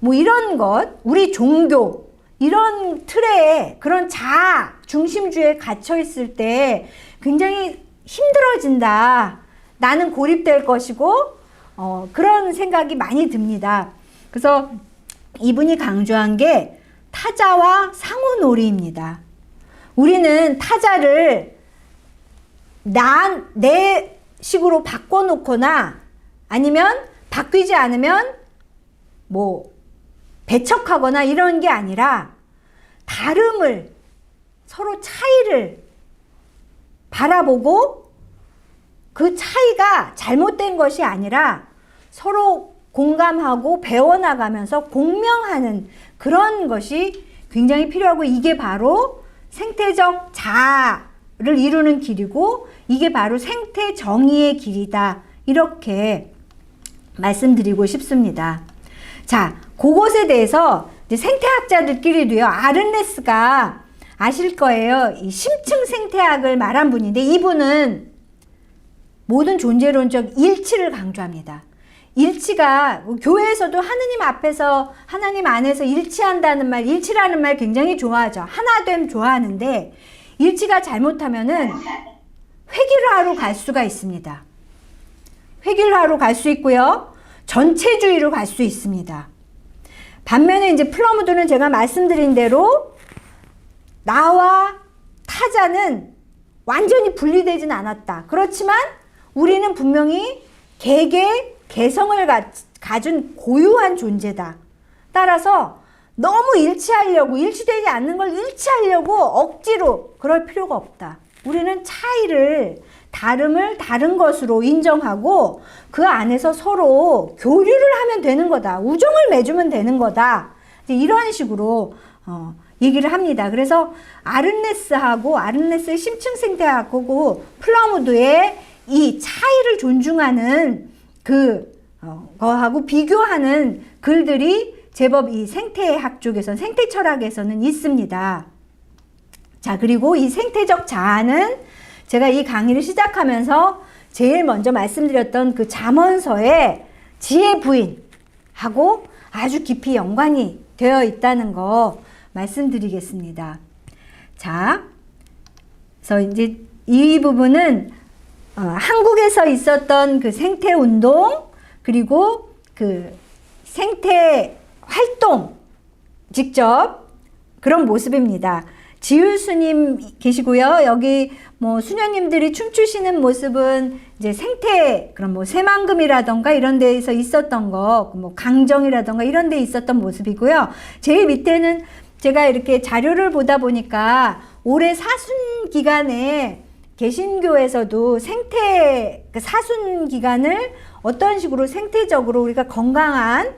이런 것, 우리 종교, 이런 틀에 그런 자아 중심주의에 갇혀 있을 때 굉장히 힘들어진다. 나는 고립될 것이고, 그런 생각이 많이 듭니다. 그래서 이분이 강조한 게 타자와 상호놀이입니다. 우리는 타자를 내 식으로 바꿔놓거나 아니면 바뀌지 않으면 배척하거나 이런 게 아니라 다름을, 서로 차이를 바라보고 그 차이가 잘못된 것이 아니라 서로 공감하고 배워나가면서 공명하는 그런 것이 굉장히 필요하고, 이게 바로 생태적 자아를 이루는 길이고 이게 바로 생태 정의의 길이다, 이렇게 말씀드리고 싶습니다. 자, 그것에 대해서 이제 생태학자들끼리도요, 아른네스가 아실 거예요. 이 심층 생태학을 말한 분인데, 이분은 모든 존재론적 일치를 강조합니다. 일치가 교회에서도 하느님 앞에서, 하나님 안에서 일치한다는 말, 일치라는 말 굉장히 좋아하죠. 하나됨 좋아하는데, 일치가 잘못하면은 획일화로 갈 수가 있습니다. 획일화로 갈 수 있고요, 전체주의로 갈 수 있습니다. 반면에 이제 플러무드는 제가 말씀드린 대로 나와 타자는 완전히 분리되진 않았다. 그렇지만 우리는 분명히 개성을 가진 고유한 존재다. 따라서 너무 일치하려고, 일치되지 않는 걸 일치하려고 억지로 그럴 필요가 없다. 우리는 차이를, 다름을 다른 것으로 인정하고 그 안에서 서로 교류를 하면 되는 거다. 우정을 맺으면 되는 거다. 이런 식으로 얘기를 합니다. 그래서 아르네스하고 아르네스의 심층 생태학하고 플러무드의 이 차이를 존중하는 거하고 비교하는 글들이 제법 이 생태학 쪽에서는, 생태 철학에서는 있습니다. 자, 그리고 이 생태적 자아는 제가 이 강의를 시작하면서 제일 먼저 말씀드렸던 그 잠언서의 지혜 부인하고 아주 깊이 연관이 되어 있다는 거 말씀드리겠습니다. 자, 그래서 이제 이 부분은 한국에서 있었던 그 생태 운동, 그리고 그 생태 활동, 직접 그런 모습입니다. 지율수님 계시고요. 여기 뭐 수녀님들이 춤추시는 모습은 이제 생태, 그런 뭐 새만금이라던가 이런 데에서 있었던 거, 뭐 강정이라던가 이런 데 있었던 모습이고요. 제일 밑에는 제가 이렇게 자료를 보다 보니까 올해 사순 기간에 개신교에서도 생태, 그 사순 기간을 어떤 식으로 생태적으로 우리가 건강한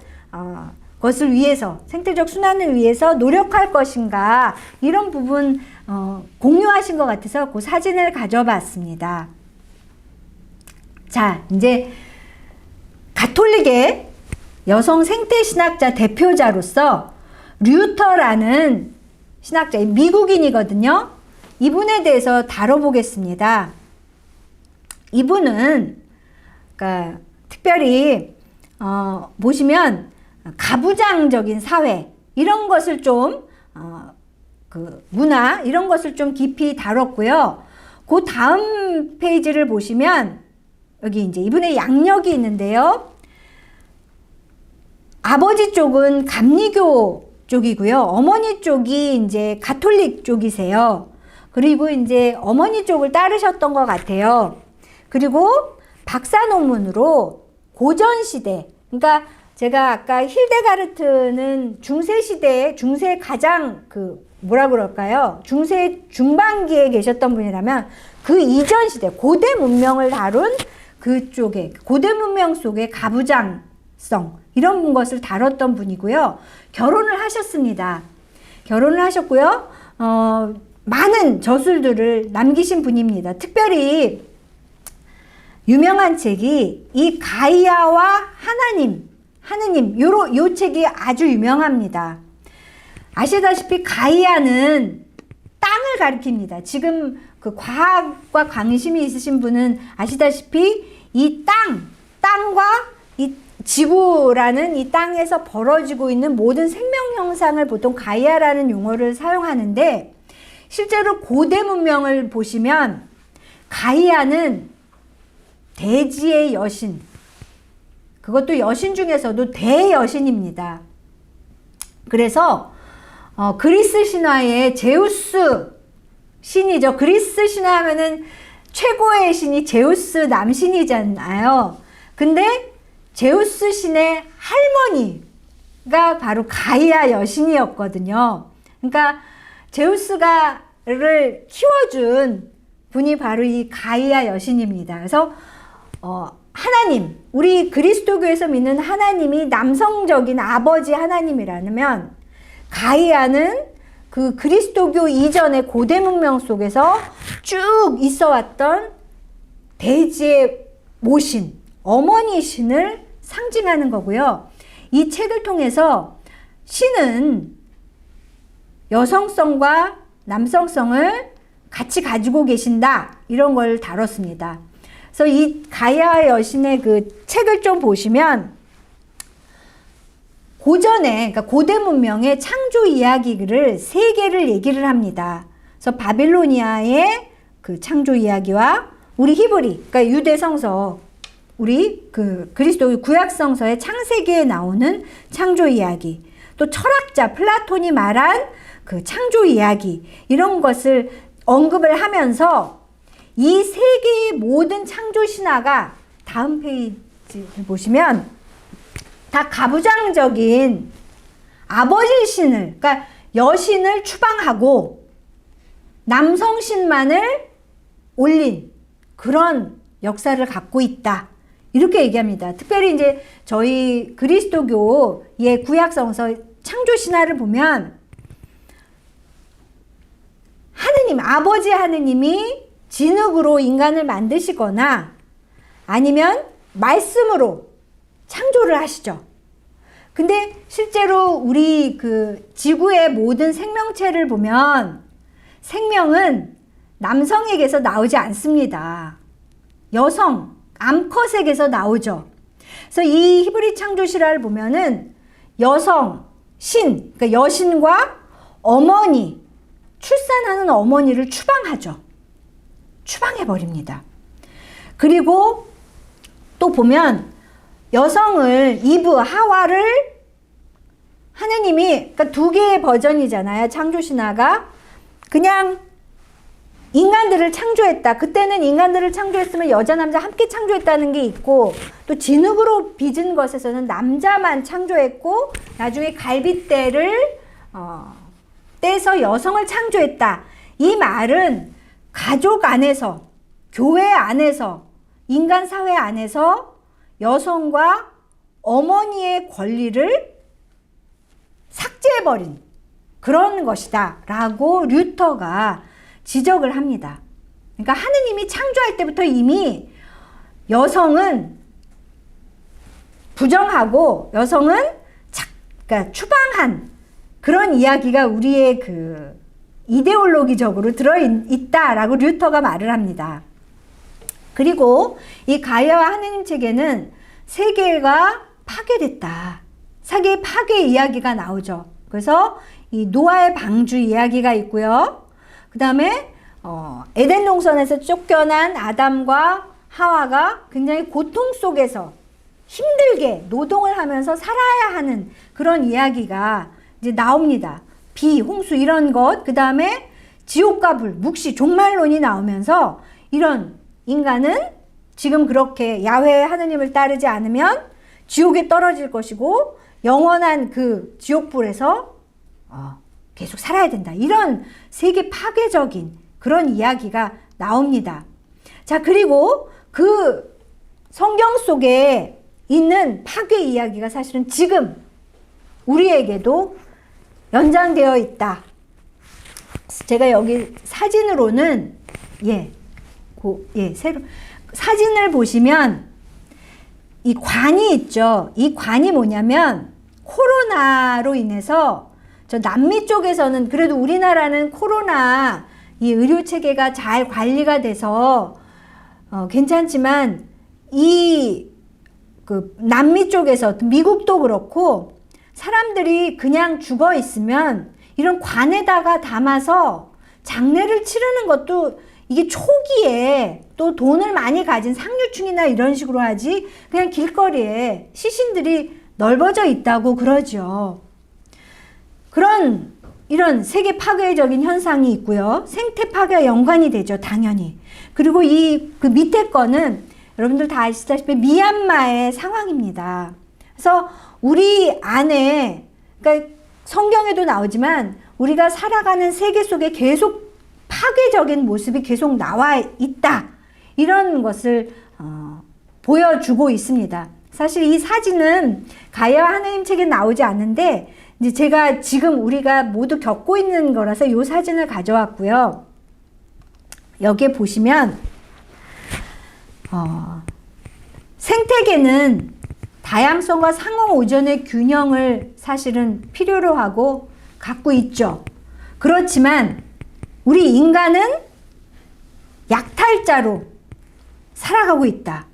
것을 위해서, 생태적 순환을 위해서 노력할 것인가, 이런 부분 공유하신 것 같아서 그 사진을 가져봤습니다. 자, 이제 가톨릭의 여성 생태 신학자 대표자로서 류터라는 신학자, 미국인이거든요. 이분에 대해서 다뤄보겠습니다. 이분은 그러니까 특별히 보시면 가부장적인 사회, 이런 것을 좀 그 문화, 이런 것을 좀 깊이 다뤘고요. 그 다음 페이지를 보시면 여기 이제 이분의 양력이 있는데요. 아버지 쪽은 감리교 쪽이고요. 어머니 쪽이 이제 가톨릭 쪽이세요. 그리고 이제 어머니 쪽을 따르셨던 것 같아요. 그리고 박사 논문으로 고전시대, 그러니까 제가 아까 힐데가르트는 중세시대에, 중세 가장 뭐라 그럴까요? 중세 중반기에 계셨던 분이라면 그 이전 시대, 고대 문명을 다룬 그쪽에, 고대 문명 속의 가부장성, 이런 것을 다뤘던 분이고요. 결혼을 하셨습니다. 결혼을 하셨고요. 많은 저술들을 남기신 분입니다. 특별히 유명한 책이 이 가이아와 하느님, 요 책이 아주 유명합니다. 아시다시피 가이아는 땅을 가리킵니다. 지금 그 과학과 관심이 있으신 분은 아시다시피 이 땅과 이 지구라는 이 땅에서 벌어지고 있는 모든 생명 현상을 보통 가이아라는 용어를 사용하는데, 실제로 고대 문명을 보시면 가이아는 대지의 여신, 그것도 여신 중에서도 대여신입니다. 그래서 그리스 신화의 제우스 신이죠. 그리스 신화 하면은 최고의 신이 제우스 남신이잖아요. 근데 제우스 신의 할머니가 바로 가이아 여신이었거든요. 그러니까 제우스가를 키워준 분이 바로 이 가이아 여신입니다. 그래서 하나님, 우리 그리스도교에서 믿는 하나님이 남성적인 아버지 하나님이라면, 가이아는 그 그리스도교 이전의 고대 문명 속에서 쭉 있어 왔던 대지의 모신, 어머니 신을 상징하는 거고요. 이 책을 통해서 신은 여성성과 남성성을 같이 가지고 계신다, 이런 걸 다뤘습니다. 그래서 이 가이아 여신의 그 책을 좀 보시면 고전에, 그러니까 고대 문명의 창조 이야기를 세 개를 얘기를 합니다. 그래서 바빌로니아의 그 창조 이야기와 우리 히브리, 그러니까 유대 성서, 우리 그 그리스도 구약 성서의 창세기에 나오는 창조 이야기, 또 철학자 플라톤이 말한 그 창조 이야기, 이런 것을 언급을 하면서 이 세 개의 모든 창조 신화가 다음 페이지를 보시면 다 가부장적인 아버지 신을, 그러니까 여신을 추방하고 남성신만을 올린 그런 역사를 갖고 있다. 이렇게 얘기합니다. 특별히 이제 저희 그리스도교의 구약성서 창조신화를 보면 하느님, 아버지 하느님이 진흙으로 인간을 만드시거나 아니면 말씀으로 창조를 하시죠. 근데 실제로 우리 그 지구의 모든 생명체를 보면 생명은 남성에게서 나오지 않습니다. 여성, 암컷에게서 나오죠. 그래서 이 히브리 창조실화를 보면은 여성, 신, 그러니까 여신과 어머니, 출산하는 어머니를 추방하죠. 추방해버립니다. 그리고 또 보면 여성을, 이브, 하와를 하느님이, 그러니까 두 개의 버전이잖아요. 창조신화가. 그냥 인간들을 창조했다. 그때는 인간들을 창조했으면 여자, 남자 함께 창조했다는 게 있고, 또 진흙으로 빚은 것에서는 남자만 창조했고, 나중에 갈빗대를 떼서 여성을 창조했다. 이 말은 가족 안에서, 교회 안에서, 인간 사회 안에서 여성과 어머니의 권리를 삭제해버린 그런 것이다 라고 류터가 지적을 합니다. 그러니까 하느님이 창조할 때부터 이미 여성은 부정하고 여성은 그러니까 추방한 그런 이야기가 우리의 그 이데올로기적으로 들어있다라고 류터가 말을 합니다. 그리고 이 가야와 하느님 책에는 세계가 파괴됐다. 세계의 파괴 이야기가 나오죠. 그래서 이 노아의 방주 이야기가 있고요. 그 다음에 에덴 동산에서 쫓겨난 아담과 하와가 굉장히 고통 속에서 힘들게 노동을 하면서 살아야 하는 그런 이야기가 이제 나옵니다. 비, 홍수 이런 것, 그 다음에 지옥과 불, 묵시, 종말론이 나오면서 이런 인간은 지금 그렇게 야훼 하느님을 따르지 않으면 지옥에 떨어질 것이고 영원한 그 지옥불에서 계속 살아야 된다. 이런 세계 파괴적인 그런 이야기가 나옵니다. 자, 그리고 그 성경 속에 있는 파괴 이야기가 사실은 지금 우리에게도 연장되어 있다. 제가 여기 사진으로는 새로 사진을 보시면 이 관이 있죠. 이 관이 뭐냐면 코로나로 인해서 저 남미 쪽에서는 그래도 우리나라는 코로나 이 의료 체계가 잘 관리가 돼서 괜찮지만 이 그 남미 쪽에서 미국도 그렇고 사람들이 그냥 죽어 있으면 이런 관에다가 담아서 장례를 치르는 것도 이게 초기에 또 돈을 많이 가진 상류층이나 이런 식으로 하지 그냥 길거리에 시신들이 넓어져 있다고 그러죠. 이런 세계 파괴적인 현상이 있고요. 생태 파괴와 연관이 되죠. 당연히. 그리고 그 밑에 거는 여러분들 다 아시다시피 미얀마의 상황입니다. 그래서 우리 안에, 그러니까 성경에도 나오지만 우리가 살아가는 세계 속에 계속 파괴적인 모습이 계속 나와 있다. 이런 것을 보여주고 있습니다. 사실 이 사진은 가야와 하느님 책에 나오지 않는데 이제 제가 지금 우리가 모두 겪고 있는 거라서 이 사진을 가져왔고요. 여기에 보시면 생태계는 다양성과 상호오존의 균형을 사실은 필요로 하고 갖고 있죠. 그렇지만 우리 인간은 약탈자로 살아가고 있다.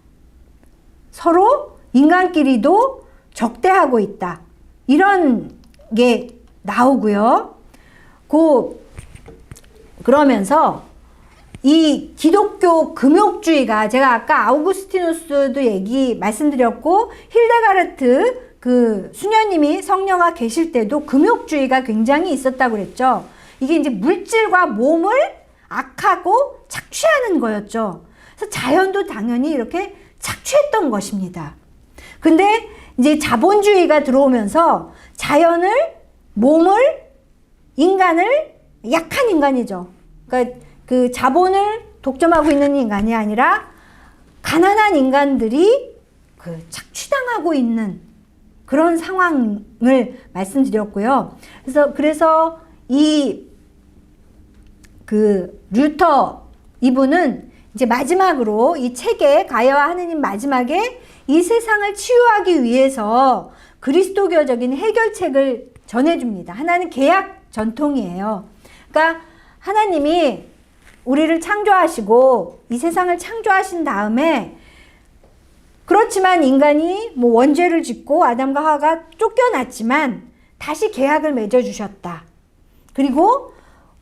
서로 인간끼리도 적대하고 있다. 이런 게 나오고요. 그러면서 이 기독교 금욕주의가 제가 아까 아우구스티누스도 말씀드렸고 힐데가르트 그 수녀님이 성녀가 계실 때도 금욕주의가 굉장히 있었다고 그랬죠. 이게 이제 물질과 몸을 악하고 착취하는 거였죠. 그래서 자연도 당연히 이렇게 착취했던 것입니다. 근데 이제 자본주의가 들어오면서 자연을, 몸을, 인간을, 약한 인간이죠. 그러니까 그 자본을 독점하고 있는 인간이 아니라 가난한 인간들이 착취당하고 있는 그런 상황을 말씀드렸고요. 그래서 류터 이분은 이제 마지막으로 이 책에 가야와 하느님 마지막에 이 세상을 치유하기 위해서 그리스도교적인 해결책을 전해줍니다. 하나는 계약 전통이에요. 그러니까 하나님이 우리를 창조하시고 이 세상을 창조하신 다음에 그렇지만 인간이 원죄를 짓고 아담과 하와가 쫓겨났지만 다시 계약을 맺어주셨다. 그리고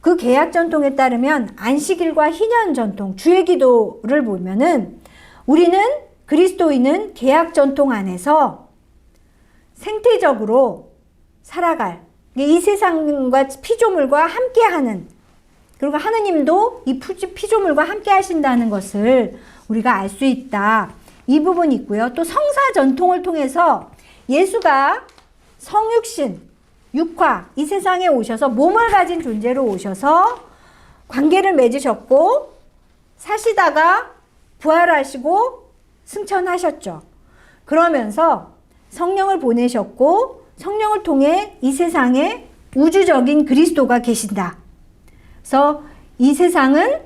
그 계약 전통에 따르면 안식일과 희년 전통, 주의 기도를 보면은 우리는 그리스도인은 계약 전통 안에서 생태적으로 살아갈 이 세상과 피조물과 함께하는, 그리고 하느님도 이 피조물과 함께 하신다는 것을 우리가 알 수 있다. 이 부분이 있고요. 또 성사 전통을 통해서 예수가 성육신, 육화, 이 세상에 오셔서 몸을 가진 존재로 오셔서 관계를 맺으셨고 사시다가 부활하시고 승천하셨죠. 그러면서 성령을 보내셨고 성령을 통해 이 세상에 우주적인 그리스도가 계신다. 그래서 이 세상은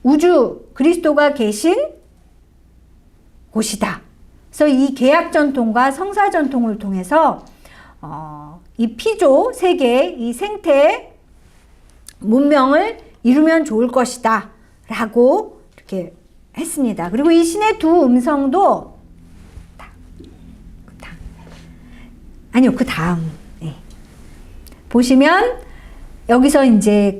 우주 그리스도가 계신 곳이다. 그래서 이 계약 전통과 성사 전통을 통해서 이 피조 세계, 이 생태 문명을 이루면 좋을 것이다 라고 이렇게 했습니다. 그리고 이 신의 두 음성도 그 다음 보시면 여기서 이제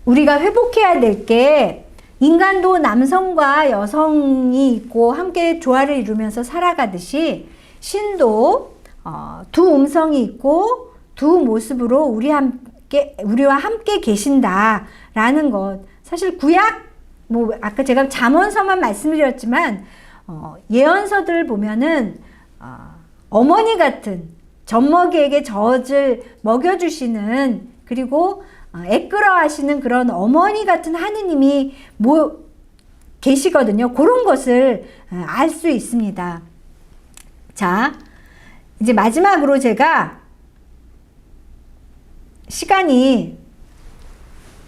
우리가 회복해야 될 게, 인간도 남성과 여성이 있고 함께 조화를 이루면서 살아가듯이 신도 두 음성이 있고 두 모습으로 우리와 함께 계신다라는 것. 사실 구약 아까 제가 잠언서만 말씀드렸지만 예언서들 보면은 어머니 같은 젖먹이에게 젖을 먹여주시는, 그리고 애끌어하시는 그런 어머니 같은 하느님이 계시거든요. 그런 것을 알 수 있습니다. 자, 이제 마지막으로 제가 시간이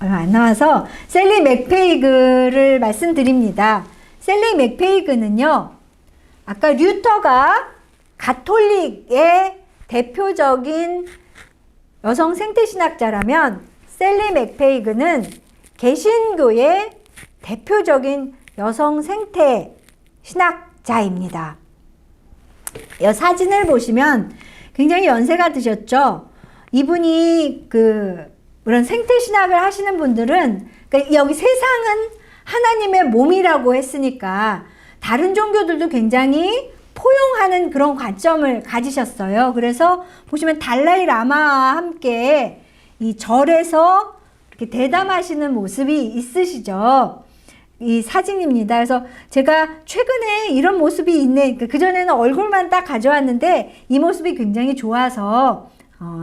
얼마 안 남아서 셀리 맥페이그를 말씀드립니다. 셀리 맥페이그는요, 아까 류터가 가톨릭의 대표적인 여성 생태신학자라면 셀리 맥페이그는 개신교의 대표적인 여성 생태 신학자입니다. 이 사진을 보시면 굉장히 연세가 드셨죠? 이분이 그런 생태신학을 하시는 분들은, 그러니까 여기 세상은 하나님의 몸이라고 했으니까 다른 종교들도 굉장히 포용하는 그런 관점을 가지셨어요. 그래서 보시면 달라이 라마와 함께 이 절에서 이렇게 대담하시는 모습이 있으시죠. 이 사진입니다. 그래서 제가 최근에 이런 모습이 있네. 그전에는 얼굴만 딱 가져왔는데 이 모습이 굉장히 좋아서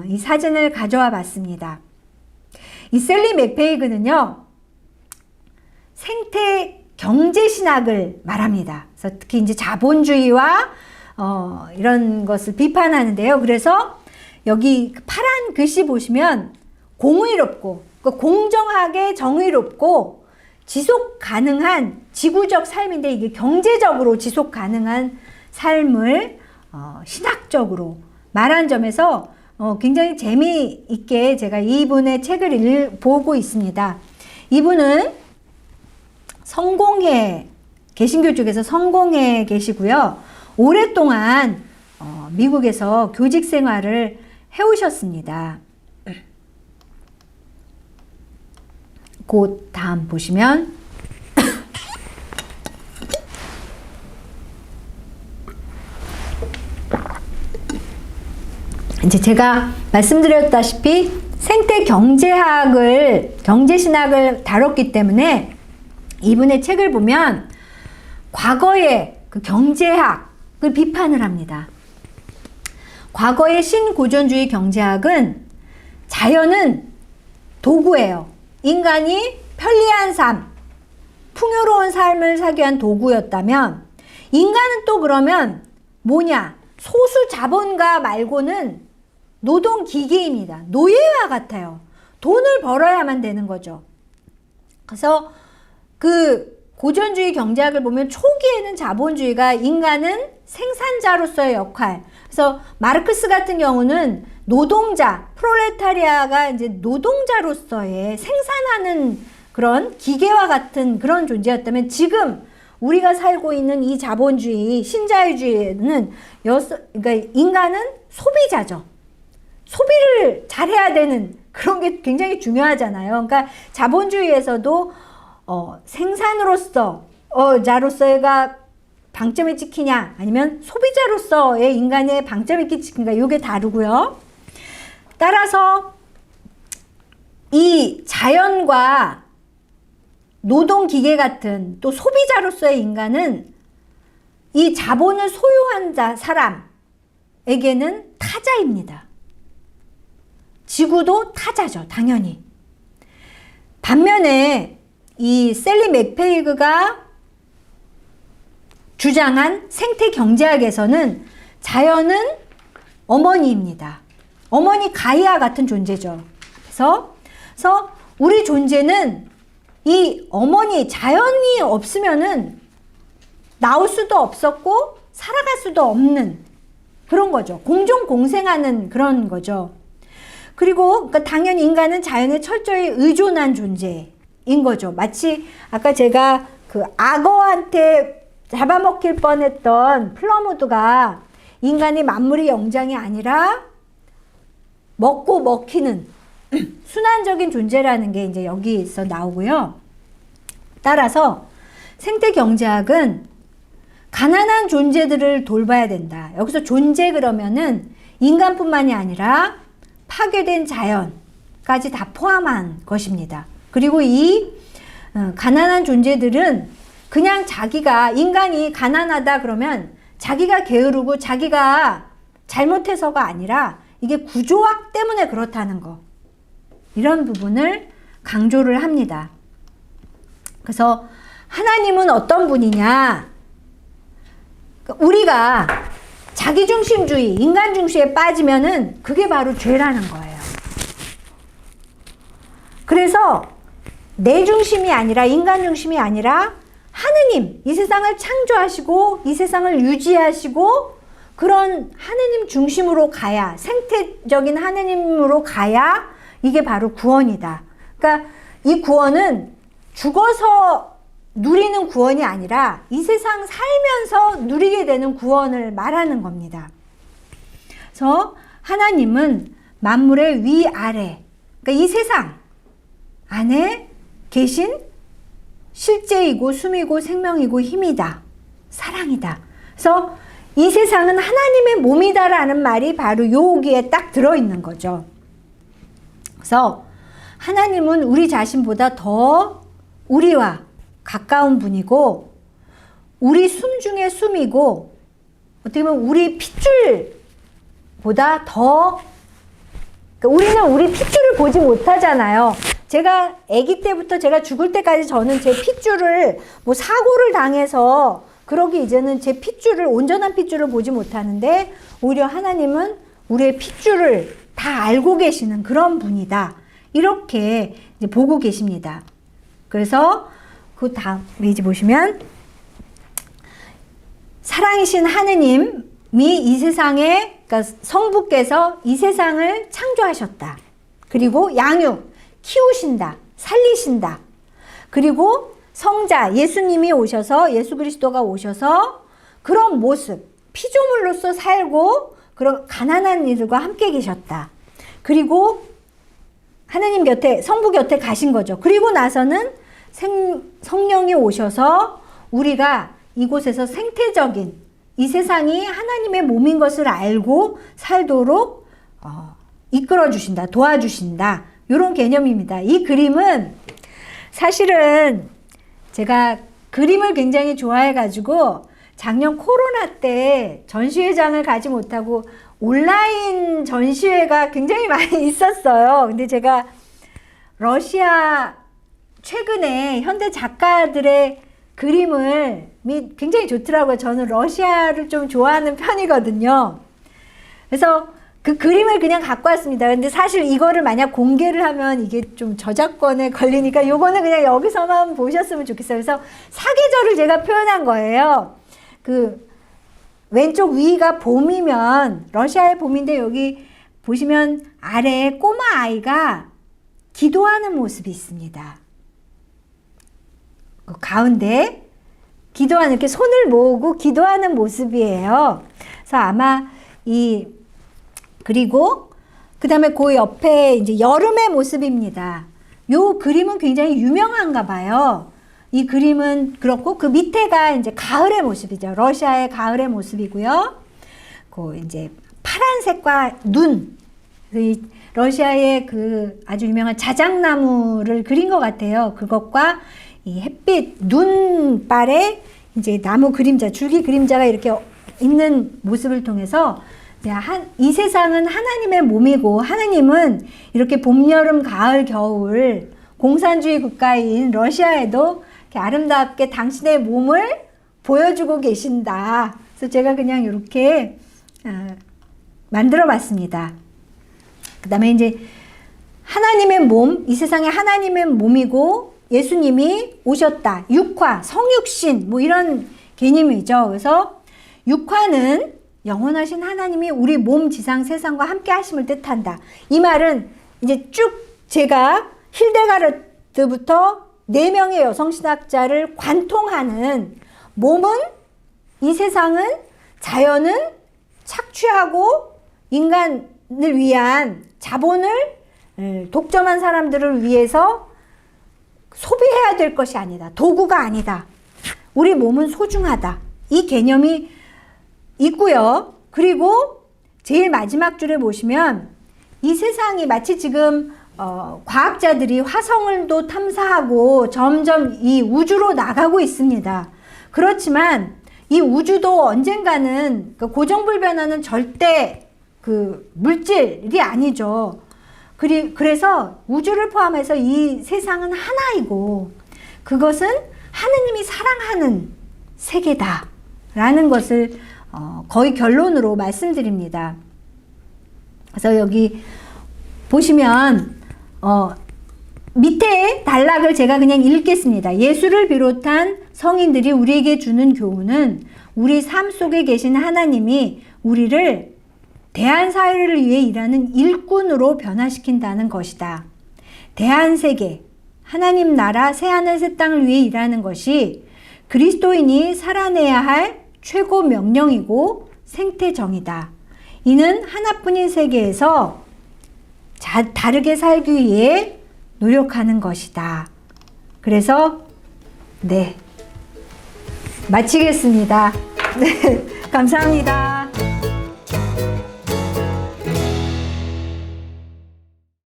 이 사진을 가져와 봤습니다. 이 셀리 맥페이그는요, 생태 경제신학을 말합니다. 그래서 특히 이제 자본주의와 이런 것을 비판하는데요. 그래서 여기 파란 글씨 보시면 공의롭고, 공정하게 정의롭고 지속 가능한 지구적 삶인데, 이게 경제적으로 지속 가능한 삶을 신학적으로 말한 점에서 굉장히 재미있게 제가 이분의 책을 보고 있습니다. 이분은 성공회, 개신교 쪽에서 성공회 계시고요. 오랫동안 미국에서 교직 생활을 해오셨습니다. 그 다음 보시면 이제 제가 말씀드렸다시피 생태 경제신학을 다뤘기 때문에 이분의 책을 보면 과거의 그 경제학을 비판을 합니다. 과거의 신고전주의 경제학은 자연은 도구예요. 인간이 편리한 삶, 풍요로운 삶을 살기 위한 도구였다면 인간은 또 그러면 뭐냐? 소수 자본가 말고는 노동 기계입니다. 노예와 같아요. 돈을 벌어야만 되는 거죠. 그래서 그 고전주의 경제학을 보면 초기에는 자본주의가 인간은 생산자로서의 역할. 그래서 마르크스 같은 경우는 노동자, 프롤레타리아가 이제 노동자로서의 생산하는 그런 기계와 같은 그런 존재였다면 지금 우리가 살고 있는 이 자본주의, 신자유주의는 그러니까 인간은 소비자죠. 소비를 잘해야 되는 그런 게 굉장히 중요하잖아요. 그러니까 자본주의에서도 생산으로서 자로서가 방점이 찍히냐 아니면 소비자로서의 인간의 방점이 찍힌가 이게 다르고요. 따라서 이 자연과 노동기계 같은 또 소비자로서의 인간은 이 자본을 소유한 사람에게는 타자입니다. 지구도 타자죠, 당연히. 반면에 이 셀리 맥페이그가 주장한 생태 경제학에서는 자연은 어머니입니다. 어머니 가이아 같은 존재죠. 그래서 우리 존재는 이 어머니 자연이 없으면은 나올 수도 없었고 살아갈 수도 없는 그런 거죠. 공존 공생하는 그런 거죠. 그리고 그러니까 당연히 인간은 자연에 철저히 의존한 존재인 거죠. 마치 아까 제가 그 악어한테 잡아먹힐 뻔했던 플러무드가 인간이 만물의 영장이 아니라 먹고 먹히는 순환적인 존재라는 게 이제 여기서 나오고요. 따라서 생태 경제학은 가난한 존재들을 돌봐야 된다. 여기서 존재 그러면은 인간뿐만이 아니라 파괴된 자연까지 다 포함한 것입니다. 그리고 이 가난한 존재들은 그냥 자기가 인간이 가난하다 그러면 자기가 게으르고 자기가 잘못해서가 아니라 이게 구조학 때문에 그렇다는 거. 이런 부분을 강조를 합니다. 그래서 하나님은 어떤 분이냐? 우리가 자기중심주의, 인간중심에 빠지면은 그게 바로 죄라는 거예요. 그래서 내 중심이 아니라 인간 중심이 아니라 하느님, 이 세상을 창조하시고 이 세상을 유지하시고 그런 하느님 중심으로 가야, 생태적인 하느님으로 가야 이게 바로 구원이다. 그러니까 이 구원은 죽어서 누리는 구원이 아니라 이 세상 살면서 누리게 되는 구원을 말하는 겁니다. 그래서 하나님은 만물의 위아래, 그러니까 이 세상 안에 계신 실제이고 숨이고 생명이고 힘이다. 사랑이다. 그래서 이 세상은 하나님의 몸이다라는 말이 바로 여기에 딱 들어있는 거죠. 그래서 하나님은 우리 자신보다 더 우리와 가까운 분이고 우리 숨 중에 숨이고 어떻게 보면 우리 핏줄보다 더 우리는 우리 핏줄을 보지 못하잖아요. 제가 아기 때부터 제가 죽을 때까지 저는 제 핏줄을 뭐 사고를 당해서 그러기 이제는 제 핏줄을 온전한 핏줄을 보지 못하는데 오히려 하나님은 우리의 핏줄을 다 알고 계시는 그런 분이다. 이렇게 이제 보고 계십니다. 그래서 그 다음 페이지 보시면 사랑이신 하느님이 이 세상에 그러니까 성부께서 이 세상을 창조하셨다. 그리고 양육, 키우신다. 살리신다. 그리고 성자 예수님이 오셔서 예수 그리스도가 오셔서 그런 모습 피조물로서 살고 그런 가난한 이들과 함께 계셨다. 그리고 하나님 곁에 성부 곁에 가신 거죠. 그리고 나서는 성령이 오셔서 우리가 이곳에서 생태적인 이 세상이 하나님의 몸인 것을 알고 살도록 이끌어 주신다. 도와주신다. 이런 개념입니다. 이 그림은 사실은 제가 그림을 굉장히 좋아해가지고 작년 코로나 때 전시회장을 가지 못하고 온라인 전시회가 굉장히 많이 있었어요. 근데 제가 러시아 최근에 현대 작가들의 그림을 굉장히 좋더라고요. 저는 러시아를 좀 좋아하는 편이거든요. 그래서 그 그림을 그냥 갖고 왔습니다. 근데 사실 이거를 만약 공개를 하면 이게 좀 저작권에 걸리니까 요거는 그냥 여기서만 보셨으면 좋겠어요. 그래서 사계절을 제가 표현한 거예요. 그 왼쪽 위가 봄이면 러시아의 봄인데 여기 보시면 아래에 꼬마 아이가 기도하는 모습이 있습니다. 그 가운데 기도하는, 이렇게 손을 모으고 기도하는 모습이에요. 그래서 아마 그리고 그 다음에 그 옆에 이제 여름의 모습입니다. 요 그림은 굉장히 유명한가 봐요. 이 그림은 그렇고 그 밑에가 이제 가을의 모습이죠. 러시아의 가을의 모습이고요. 그 이제 파란색과 눈, 러시아의 그 아주 유명한 자작나무를 그린 것 같아요. 그것과 이 햇빛, 눈발에 이제 나무 그림자, 줄기 그림자가 이렇게 있는 모습을 통해서 이 세상은 하나님의 몸이고 하나님은 이렇게 봄, 여름, 가을, 겨울 공산주의 국가인 러시아에도 이렇게 아름답게 당신의 몸을 보여주고 계신다. 그래서 제가 그냥 이렇게 만들어 봤습니다. 그 다음에 이제 하나님의 몸, 이 세상에 하나님의 몸이고 예수님이 오셨다. 육화, 성육신, 뭐 이런 개념이죠. 그래서 육화는 영원하신 하나님이 우리 몸, 지상, 세상과 함께 하심을 뜻한다. 이 말은 이제 쭉 제가 힐데가르트부터 4명의 여성 신학자를 관통하는 몸은, 이 세상은, 자연은 착취하고 인간을 위한 자본을 독점한 사람들을 위해서 소비해야 될 것이 아니다. 도구가 아니다. 우리 몸은 소중하다. 이 개념이 있고요. 그리고 제일 마지막 줄에 보시면 이 세상이 마치 지금 과학자들이 화성을도 탐사하고 점점 이 우주로 나가고 있습니다. 그렇지만 이 우주도 언젠가는 고정불변하는 절대 그 물질이 아니죠. 그래서 우주를 포함해서 이 세상은 하나이고 그것은 하느님이 사랑하는 세계다 라는 것을 거의 결론으로 말씀드립니다. 그래서 여기 보시면 밑에 단락을 제가 그냥 읽겠습니다. 예수를 비롯한 성인들이 우리에게 주는 교훈은 우리 삶 속에 계신 하나님이 우리를 대한사회를 위해 일하는 일꾼으로 변화시킨다는 것이다. 대한세계, 하나님 나라, 새하늘 새 땅을 위해 일하는 것이 그리스도인이 살아내야 할 최고 명령이고 생태정이다. 이는 하나뿐인 세계에서 다르게 살기 위해 노력하는 것이다. 그래서 네, 마치겠습니다. 네, 감사합니다.